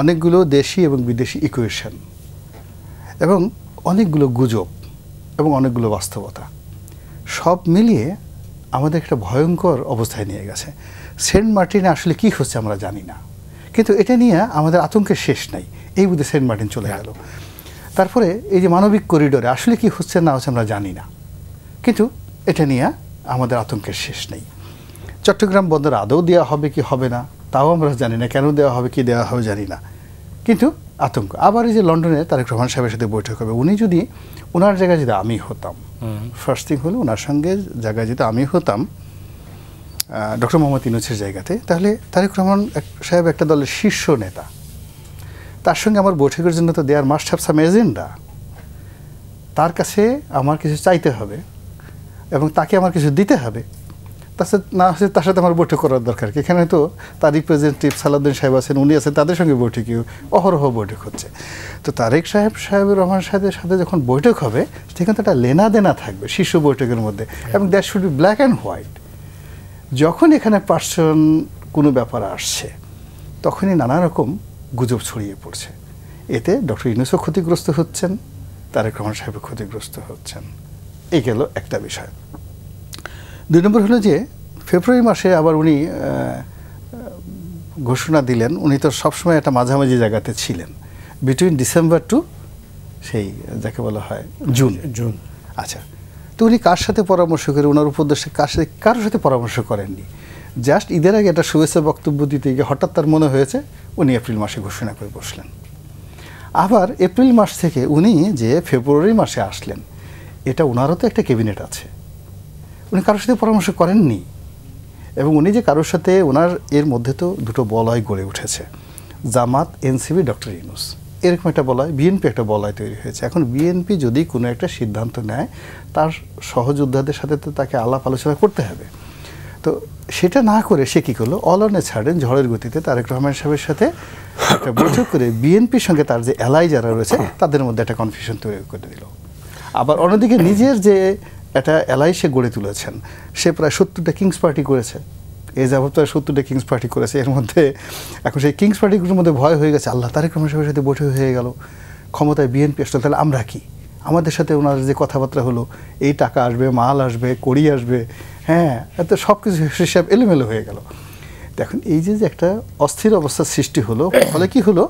অনেকগুলো দেশি এবং বিদেশি ইকুয়েশন এবং অনেকগুলো গুজব এবং অনেকগুলো বাস্তবতা সব মিলিয়ে আমাদের একটা ভয়ঙ্কর অবস্থায় নিয়ে গেছে। সেন্ট মার্টিনে আসলে কি হচ্ছে আমরা জানি না, কিন্তু এটা নিয়ে আমাদের আতঙ্কের শেষ নাই। এই বুঝে সেন্ট মার্টিন চলে গেল। তারপরে এই যে মানবিক করিডোরে আসলে কি হচ্ছে না হচ্ছে আমরা জানি না, কিন্তু এটা নিয়ে আমাদের আতঙ্কের শেষ নেই। চট্টগ্রাম বন্দর আদৌ দেওয়া হবে কি হবে না তাও আমরা জানি না, কেন দেওয়া হবে কি দেওয়া হবে জানি না, কিন্তু আতঙ্ক। আবার এই যে লন্ডনে তারেক রহমান সাহেবের সাথে বৈঠক হবে, উনি যদি ওনার জায়গায় যদি আমি হতাম, ফার্স্ট থিং হলো ওনার সঙ্গে জায়গায় যদি আমি হতাম ডক্টর মোহাম্মদ ইউনূসের জায়গাতে, তাহলে তারেক রহমান সাহেব একটা দলের শীর্ষ নেতা, তার সঙ্গে আমার বৈঠকের জন্য তো there must have some agenda. তার কাছে আমার কিছু চাইতে হবে এবং তাকে আমার কিছু দিতে হবে, তার সাথে আমার বৈঠক করার দরকার কি? এখানে তো তার রিপ্রেজেন্টেটিভ সালাউদ্দিন সাহেব আছেন, উনি আছেন, তাদের সঙ্গে বৈঠকই অহরহ বৈঠক হচ্ছে। তো তারেক সাহেব রহমান সাহেবের সাথে যখন বৈঠক হবে সেখানে তো একটা লেনা দেনা থাকবে শীর্ষ বৈঠকের মধ্যে, এবং that should be black and white. যখন এখানে পার্সন কোনো ব্যাপার আসছে তখনই নানা রকম গুজব ছড়িয়ে পড়ছে। এতে ডক্টর ইউনূসও ক্ষতিগ্রস্ত হচ্ছেন, তারেক রহমান সাহেব ক্ষতিগ্রস্ত হচ্ছেন। এই গেল একটা বিষয়। 2 নম্বর হলো যে ফেব্রুয়ারি মাসে আবার উনি ঘোষণা দিলেন, উনি তো সবসময় একটা মাঝামাঝি জায়গাতে ছিলেন, বিটুইন ডিসেম্বর টু সেই যাকে বলা হয় জুন। আচ্ছা, তো উনি কার সাথে পরামর্শ করে, ওনার উপদেশে কারোর সাথে পরামর্শ করেননি। জাস্ট ঈদের আগে একটা শুভেচ্ছা বক্তব্য দিতে গিয়ে হঠাৎ তার মনে হয়েছে উনি এপ্রিল মাসে ঘোষণা করে বসলেন। আবার এপ্রিল মাস থেকে উনি যে ফেব্রুয়ারি মাসে আসলেন, এটা ওনারও তো একটা ক্যাবিনেট আছে, উনি কারোর সাথে পরামর্শ করেননি। এবং উনি যে কারোর সাথে, ওনার এর মধ্যে তো দুটো বলয় গড়ে উঠেছে, জামাত, এনসিপি, ডক্টর ইউনূস, এরকম একটা বলয়, বিএনপি একটা বলয় তৈরি হয়েছে। এখন বিএনপি যদি কোনো একটা সিদ্ধান্ত নেয়, তার সহযোদ্ধাদের সাথে তো তাকে আলাপ আলোচনা করতে হবে। তো সেটা না করে সে কী করলো, অল অন এ সাডেন ঝড়ের গতিতে তারেক রহমান সাহেবের সাথে একটা বৈঠক করে বিএনপির সঙ্গে তার যে এলাই যারা রয়েছে তাদের মধ্যে একটা কনফিউশন তৈরি করে দিল। আবার অন্যদিকে নিজের যে একটা এলাই সে গড়ে তুলেছেন, সে প্রায় 70টা কিংস পার্টি করেছে, এই যাবত প্রায় 70টা কিংস পার্টি করেছে। এর মধ্যে এখন সেই কিংস পার্টিগুলোর মধ্যে ভয় হয়ে গেছে, আল্লাহ, তারেক রহমান সাহেবের সাথে বৈঠক হয়ে গেল, ক্ষমতায় বিএনপি আসলে, তাহলে আমরা কি? আমাদের সাথে ওনার যে কথাবার্তা হলো, এই টাকা আসবে, মাল আসবে, কড়ি আসবে, হ্যাঁ, এত সব কিছু হিসাব এলোমেলো হয়ে গেল। দেখুন এই যে একটা অস্থির অবস্থার সৃষ্টি হলো, ফলে কি হলো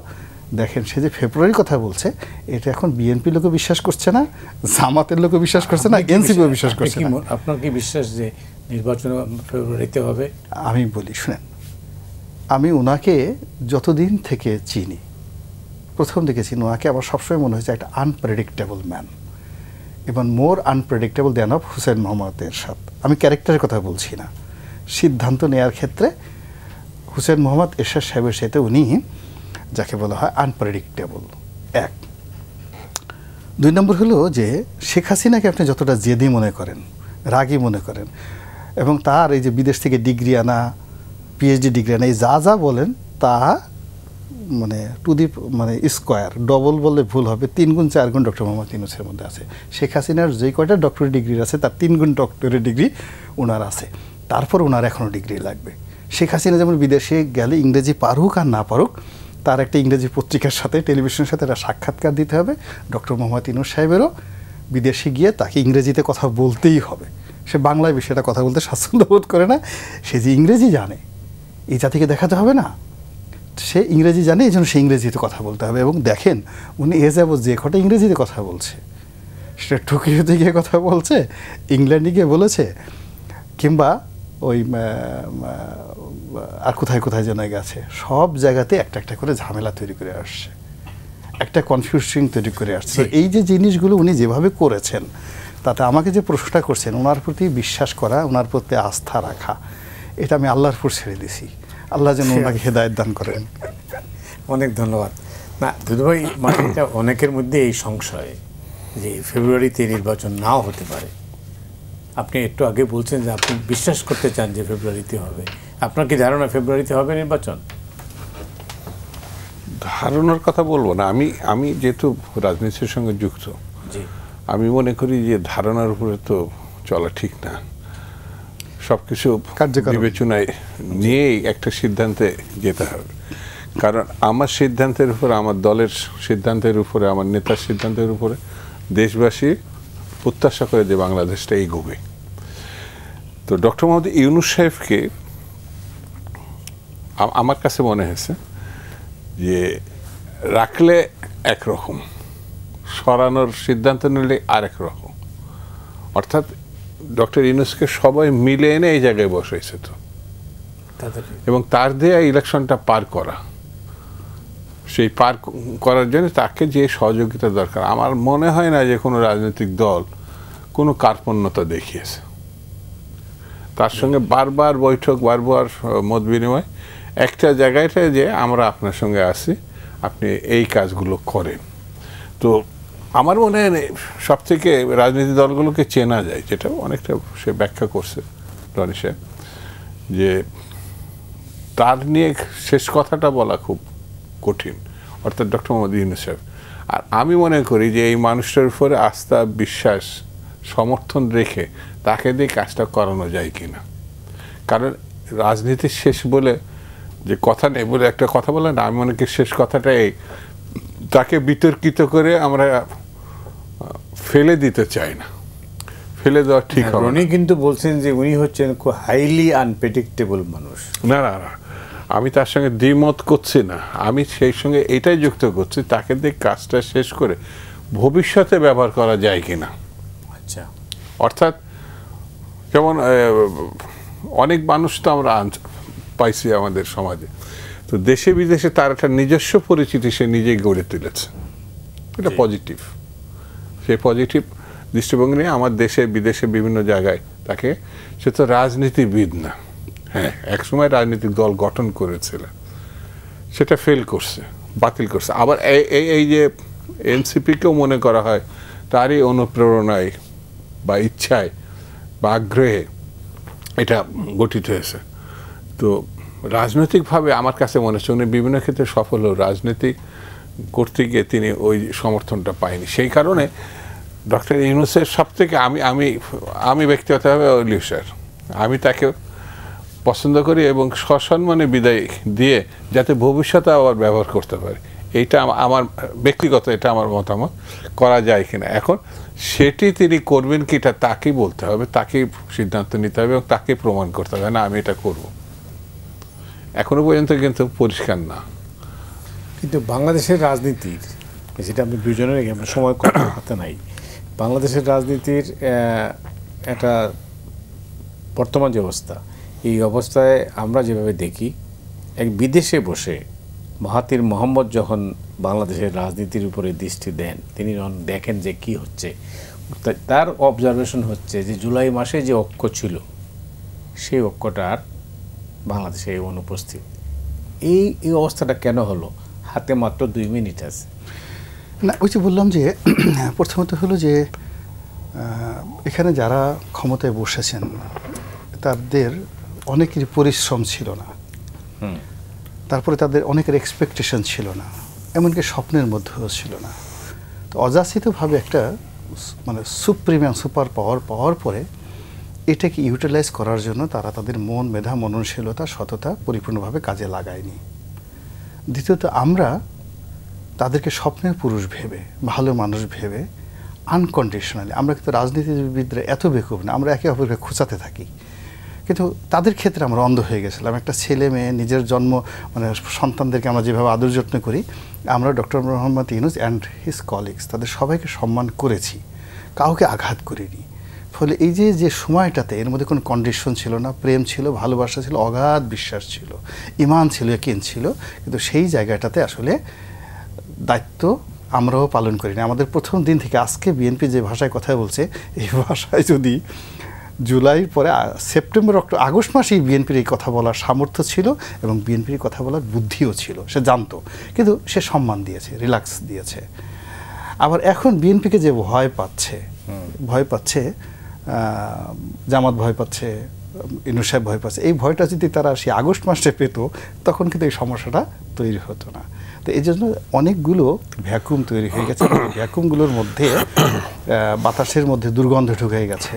দেখেন, সে যে ফেব্রুয়ারির কথা বলছে, এটা এখন বিএনপি লোকও বিশ্বাস করছে না, জামাতের লোকও বিশ্বাস করছে না, এনসিপিও বিশ্বাস করছে না। আপনার কি বিশ্বাস যে নির্বাচন ফেব্রুয়ারিতে হবে? আমি বলি শুনেন, আমি ওনাকে যতদিন থেকে চিনি, প্রথম দেখেছি ওনাকে আমার সবসময় মনে হয়েছে একটা আনপ্রেডিক্টেবল ম্যান, এবং more unpredictable than of Hussain Mohammad Ershad. আমি ক্যারেক্টারের কথা বলছি না, সিদ্ধান্ত নেওয়ার ক্ষেত্রে হুসেইন মোহাম্মদ এরশাদ সাহেবের সাথে উনি যাকে বলা হয় আনপ্রেডিক্টেবল। এক, দুই নম্বর হলো যে শেখ হাসিনাকে আপনি যতটা জেদি মনে করেন, রাগী মনে করেন, এবং তার এই যে বিদেশ থেকে ডিগ্রি আনা, পিএইচডি ডিগ্রি আনা, এই যা যা বলেন তা মানে টু দি মানে স্কোয়ার, ডবল বললে ভুল হবে, 3 গুণ 4 গুণ ডক্টর মোহাম্মদ ইউনূসের মধ্যে আছে। শেখ হাসিনার যেই কয়টা ডক্টরেট ডিগ্রি আছে তার 3 গুণ ডক্টরেট ডিগ্রি ওনার আছে, তারপর ওনার এখনও ডিগ্রি লাগবে। শেখ হাসিনা যেমন বিদেশে গেলে ইংরেজি পারুক আর না পারুক, তার একটা ইংরেজি পত্রিকার সাথে টেলিভিশনের সাথে একটা সাক্ষাৎকার দিতে হবে, ডক্টর মোহাম্মদ ইউনূস সাহেবেরও বিদেশে গিয়ে তাকে ইংরেজিতে কথা বলতেই হবে। সে বাংলায় বিষয়টা কথা বলতে স্বাচ্ছন্দ্য বোধ করে না, সে যে ইংরেজি জানে এই জাতিকে দেখাতে হবে না, সে ইংরেজি জানে, এই জন্য সে ইংরেজিতে কথা বলতে হবে। এবং দেখেন উনি যে কটা ইংরেজিতে কথা বলছে, সেটা টোকিওতে গিয়ে কথা বলছে, ইংল্যান্ডে গিয়ে বলেছে, কিংবা ওই আর কোথায় কোথায় যেন গেছে, সব জায়গাতে একটা একটা করে ঝামেলা তৈরি করে আসছে, একটা কনফিউশন তৈরি করে আসছে। এই যে জিনিসগুলো উনি যেভাবে করেছেন, তাতে আমাকে যে প্রশ্নটা করছেন, ওনার প্রতি বিশ্বাস করা, ওনার প্রতি আস্থা রাখা, এটা আমি আল্লাহর উপর ছেড়ে দিছি। আল্লাহ যেন ওনাকে হেদায়েত দান করেন। অনেক ধন্যবাদ। না দুধভাই, মানে এটা অনেকের মধ্যে এই সংশয় যে ফেব্রুয়ারিতে নির্বাচন নাও হতে পারে। আপনি একটু আগে বলছেন যে আপনি বিশ্বাস করতে চান যে ফেব্রুয়ারিতে হবে। আপনার কি ধারণা ফেব্রুয়ারিতে হবে নির্বাচন? ধারণার কথা বলবো না, আমি যেহেতু রাজনীতির সঙ্গে যুক্ত, আমি মনে করি যে ধারণার উপরে তো চলা ঠিক না, সবকিছু বিবেচনায় নিয়েই একটা সিদ্ধান্তে যেতে হবে। কারণ আমার সিদ্ধান্তের উপরে, আমার দলের সিদ্ধান্তের উপরে, আমার নেতার সিদ্ধান্তের উপরে দেশবাসী প্রত্যাশা করে যে বাংলাদেশটা এগোবে। তো ডক্টর মোহাম্মদ ইউনূস সাহেবকে আমার কাছে মনে হয়েছে যে রাখলে একরকম, সরানোর সিদ্ধান্ত নিলে আরেক রকম। অর্থাৎ ডক্টর ইউনূসকে সবাই মিলে এনে এই জায়গায় বসাইছে তো, এবং তার দেয়া ইলেকশনটা পার করা, সেই পার করার জন্য তাকে যে সহযোগিতা দরকার, আমার মনে হয় না যে কোনো রাজনৈতিক দল কোনো কার্পণ্যতা দেখিয়েছে। তার সঙ্গে বারবার বৈঠক, বারবার মত বিনিময়, একটা জায়গাটা যে আমরা আপনার সঙ্গে আছি, আপনি এই কাজগুলো করেন। তো আমার মনে হয় সব থেকে রাজনৈতিক দলগুলোকে চেনা যায়, যেটা অনেকটা সে ব্যাখ্যা করছে রনি সাহেব, যে তার নিয়ে শেষ কথাটা বলা খুব কঠিন, অর্থাৎ ডক্টর মোহাম্মদ ইউনূস সাহেব। আর আমি মনে করি যে এই মানুষটার উপরে আস্থা, বিশ্বাস, সমর্থন রেখে তাকে দিয়ে কাজটা করানো যায় কিনা। কারণ রাজনীতির শেষ বলে যে কথা নেই বলে একটা কথা বলে না, আমি মনে করি শেষ কথাটা এই, তাকে বিতর্কিত করে আমরা ফেলে দিতে চাই না, ফেলে দেওয়া ঠিক হবে। উনি কিন্তু বলছেন যে উনি হচ্ছেন খুব হাইলি আনপ্রেডিক্টেবল মানুষ। না না না, আমি তার সঙ্গে দ্বিমত করছি না, আমি সেই সঙ্গে এটাই যুক্ত করছি, তাকে দিয়ে কাজটা শেষ করে ভবিষ্যতে ব্যবহার করা যায় কিনা। আচ্ছা, অর্থাৎ যেমন অনেক মানুষ তো আমরা পাইছি আমাদের সমাজে, তো দেশে বিদেশে তার একটা নিজস্ব পরিচিতি সে নিজেই গড়ে তুলেছে, এটা পজিটিভ। সেই পজিটিভ দৃষ্টিভঙ্গি নিয়ে আমার দেশে বিদেশে বিভিন্ন জায়গায় তাকে, সে তো রাজনীতিবিদ না, হ্যাঁ একসময় রাজনৈতিক দল গঠন করেছিল, সেটা ফেল করছে, বাতিল করছে। আবার এই যে এনসিপিকেও মনে করা হয় তারই অনুপ্রেরণায় বা ইচ্ছায় বা আগ্রহে এটা গঠিত হয়েছে। তো রাজনৈতিকভাবে আমার কাছে মনে হচ্ছে উনি বিভিন্ন ক্ষেত্রে সফল হলেও রাজনীতি করতে গিয়ে তিনি ওই সমর্থনটা পায়নি। সেই কারণে ডক্টর ইউনূসের সব থেকে আমি ব্যক্তিগতভাবে অলিউ স্যার, আমি তাকে পছন্দ করি এবং সসম্মানে বিদায় দিয়ে যাতে ভবিষ্যতে আবার ব্যবহার করতে পারে, এইটা আমার ব্যক্তিগত, এটা আমার মতামত, করা যায় কিনা। এখন সেটি তিনি করবেন কি এটা তাকেই বলতে হবে, তাকেই সিদ্ধান্ত নিতে হবে এবং তাকে প্রমাণ করতে হবে না আমি এটা করব। এখনো পর্যন্ত কিন্তু পরিষ্কার না। কিন্তু বাংলাদেশের রাজনীতির, যেটা আমি দুজনের আমরা সময় হাতে নাই, বাংলাদেশের রাজনীতির একটা বর্তমান যে অবস্থা, এই অবস্থায় আমরা যেভাবে দেখি, এক বিদেশে বসে মাহাথির মোহাম্মদ যখন বাংলাদেশের রাজনীতির উপরে দৃষ্টি দেন, তিনি যখন দেখেন যে কি হচ্ছে, তার অবজারভেশন হচ্ছে যে জুলাই মাসে যে ঐক্য ছিল সেই ঐক্যটা আর বাংলাদেশে অনুপস্থিত। এই অবস্থাটা কেন হলো? হাতে মাত্র 2 মিনিট আছে। না, ওই যে বললাম যে প্রথমত হলো যে এখানে যারা ক্ষমতায় বসেছেন তাদের অনেকের পরিশ্রম ছিল না, তারপরে তাদের অনেকের এক্সপেকটেশন ছিল না, এমনকি স্বপ্নের মধ্যেও ছিল না। তো অযাচিতভাবে একটা মানে সুপ্রিমিয়াম সুপার পাওয়ার পাওয়ার পরে এটাকে ইউটিলাইজ করার জন্য তারা তাদের মন, মেধা, মননশীলতা, সততা পরিপূর্ণভাবে কাজে লাগায়নি। দ্বিতীয়ত আমরা তাদেরকে স্বপ্নের পুরুষ ভেবে, ভালো মানুষ ভেবে আনকন্ডিশনালি, আমরা কিন্তু রাজনীতিবিদরা এত বেকুব না, আমরা একে অপরকে খোঁচাতে থাকি, কিন্তু তাদের ক্ষেত্রে আমরা অন্ধ হয়ে গেছিলাম। একটা ছেলে মেয়ে নিজের জন্ম মানে সন্তানদেরকে আমরা যেভাবে আদর যত্ন করি, আমরা doctor Mohammad Yunus and his colleagues তাদের সবাইকে সম্মান করেছি, কাউকে আঘাত করিনি। ফলে এই যে সময়টাতে এর মধ্যে কোনো কন্ডিশন ছিল না, প্রেম ছিল, ভালোবাসা ছিল, অগাধ বিশ্বাস ছিল, ঈমান ছিল, ইয়াকিন ছিল, কিন্তু সেই জায়গাটাতে আসলে দায়িত্ব আমরাও পালন করিনি। আমাদের প্রথম দিন থেকে আজকে বিএনপি যে ভাষায় কথা বলছে, এই ভাষায় যদি জুলাই পরে সেপ্টেম্বর, অক্টোবর, আগস্ট মাসেই বিএনপির এই কথা বলার সামর্থ্য ছিল এবং বিএনপির কথা বলার বুদ্ধিও ছিল, সে জানতো, কিন্তু সে সম্মান দিয়েছে, রিল্যাক্স দিয়েছে। আবার এখন বিএনপিকে যে ভয় পাচ্ছে জামাত ভয় পাচ্ছে, ইউনূস সাহেব ভয় পাচ্ছে, এই ভয়টা যদি তারা সেই আগস্ট মাসে পেত তখন কিন্তু এই সমস্যাটা তৈরি হতো না। তো এই জন্য অনেকগুলো ভ্যাকুম তৈরি হয়ে গেছে, ভ্যাকুমগুলোর মধ্যে বাতাসের মধ্যে দুর্গন্ধ ঢুকে গেছে।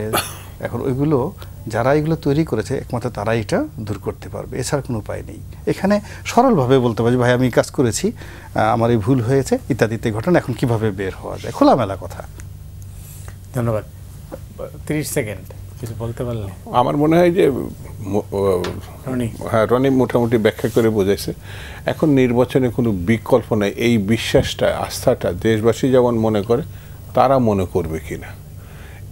এখন ওইগুলো যারা এগুলো তৈরি করেছে একমাত্র তারাই এটা দূর করতে পারবে, এছাড়া কোনো উপায় নেই। এখানে সরলভাবে বলতে পারি, ভাই আমি কাজ করেছি, আমার এই ভুল হয়েছে ইত্যাদিতে ঘটনা, এখন কিভাবে বের হওয়া যায়, খোলামেলা কথা। ধন্যবাদ। 30 সেকেন্ড কিছু বলতে পারলে। আমার মনে হয় যে হ্যাঁ, রনি মোটামুটি ব্যাখ্যা করে বোঝাইছে। এখন নির্বাচনে কোনো বিকল্প নেই, এই বিশ্বাসটা, আস্থাটা দেশবাসী যেমন মনে করে তারা মনে করবে কিনা,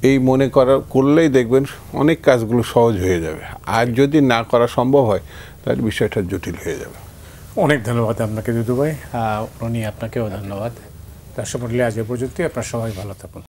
এই মনে করলেই দেখবেন অনেক কাজগুলো সহজ হয়ে যাবে। আর যদি না করা সম্ভব হয় তাহলে বিষয়টা জটিল হয়ে যাবে। অনেক ধন্যবাদ আপনাকে দুদু ভাই। রনি, আপনাকেও ধন্যবাদ। দর্শক মণ্ডলী, আজ এ পর্যন্তই। আপনারা সবাই ভালো থাকুন।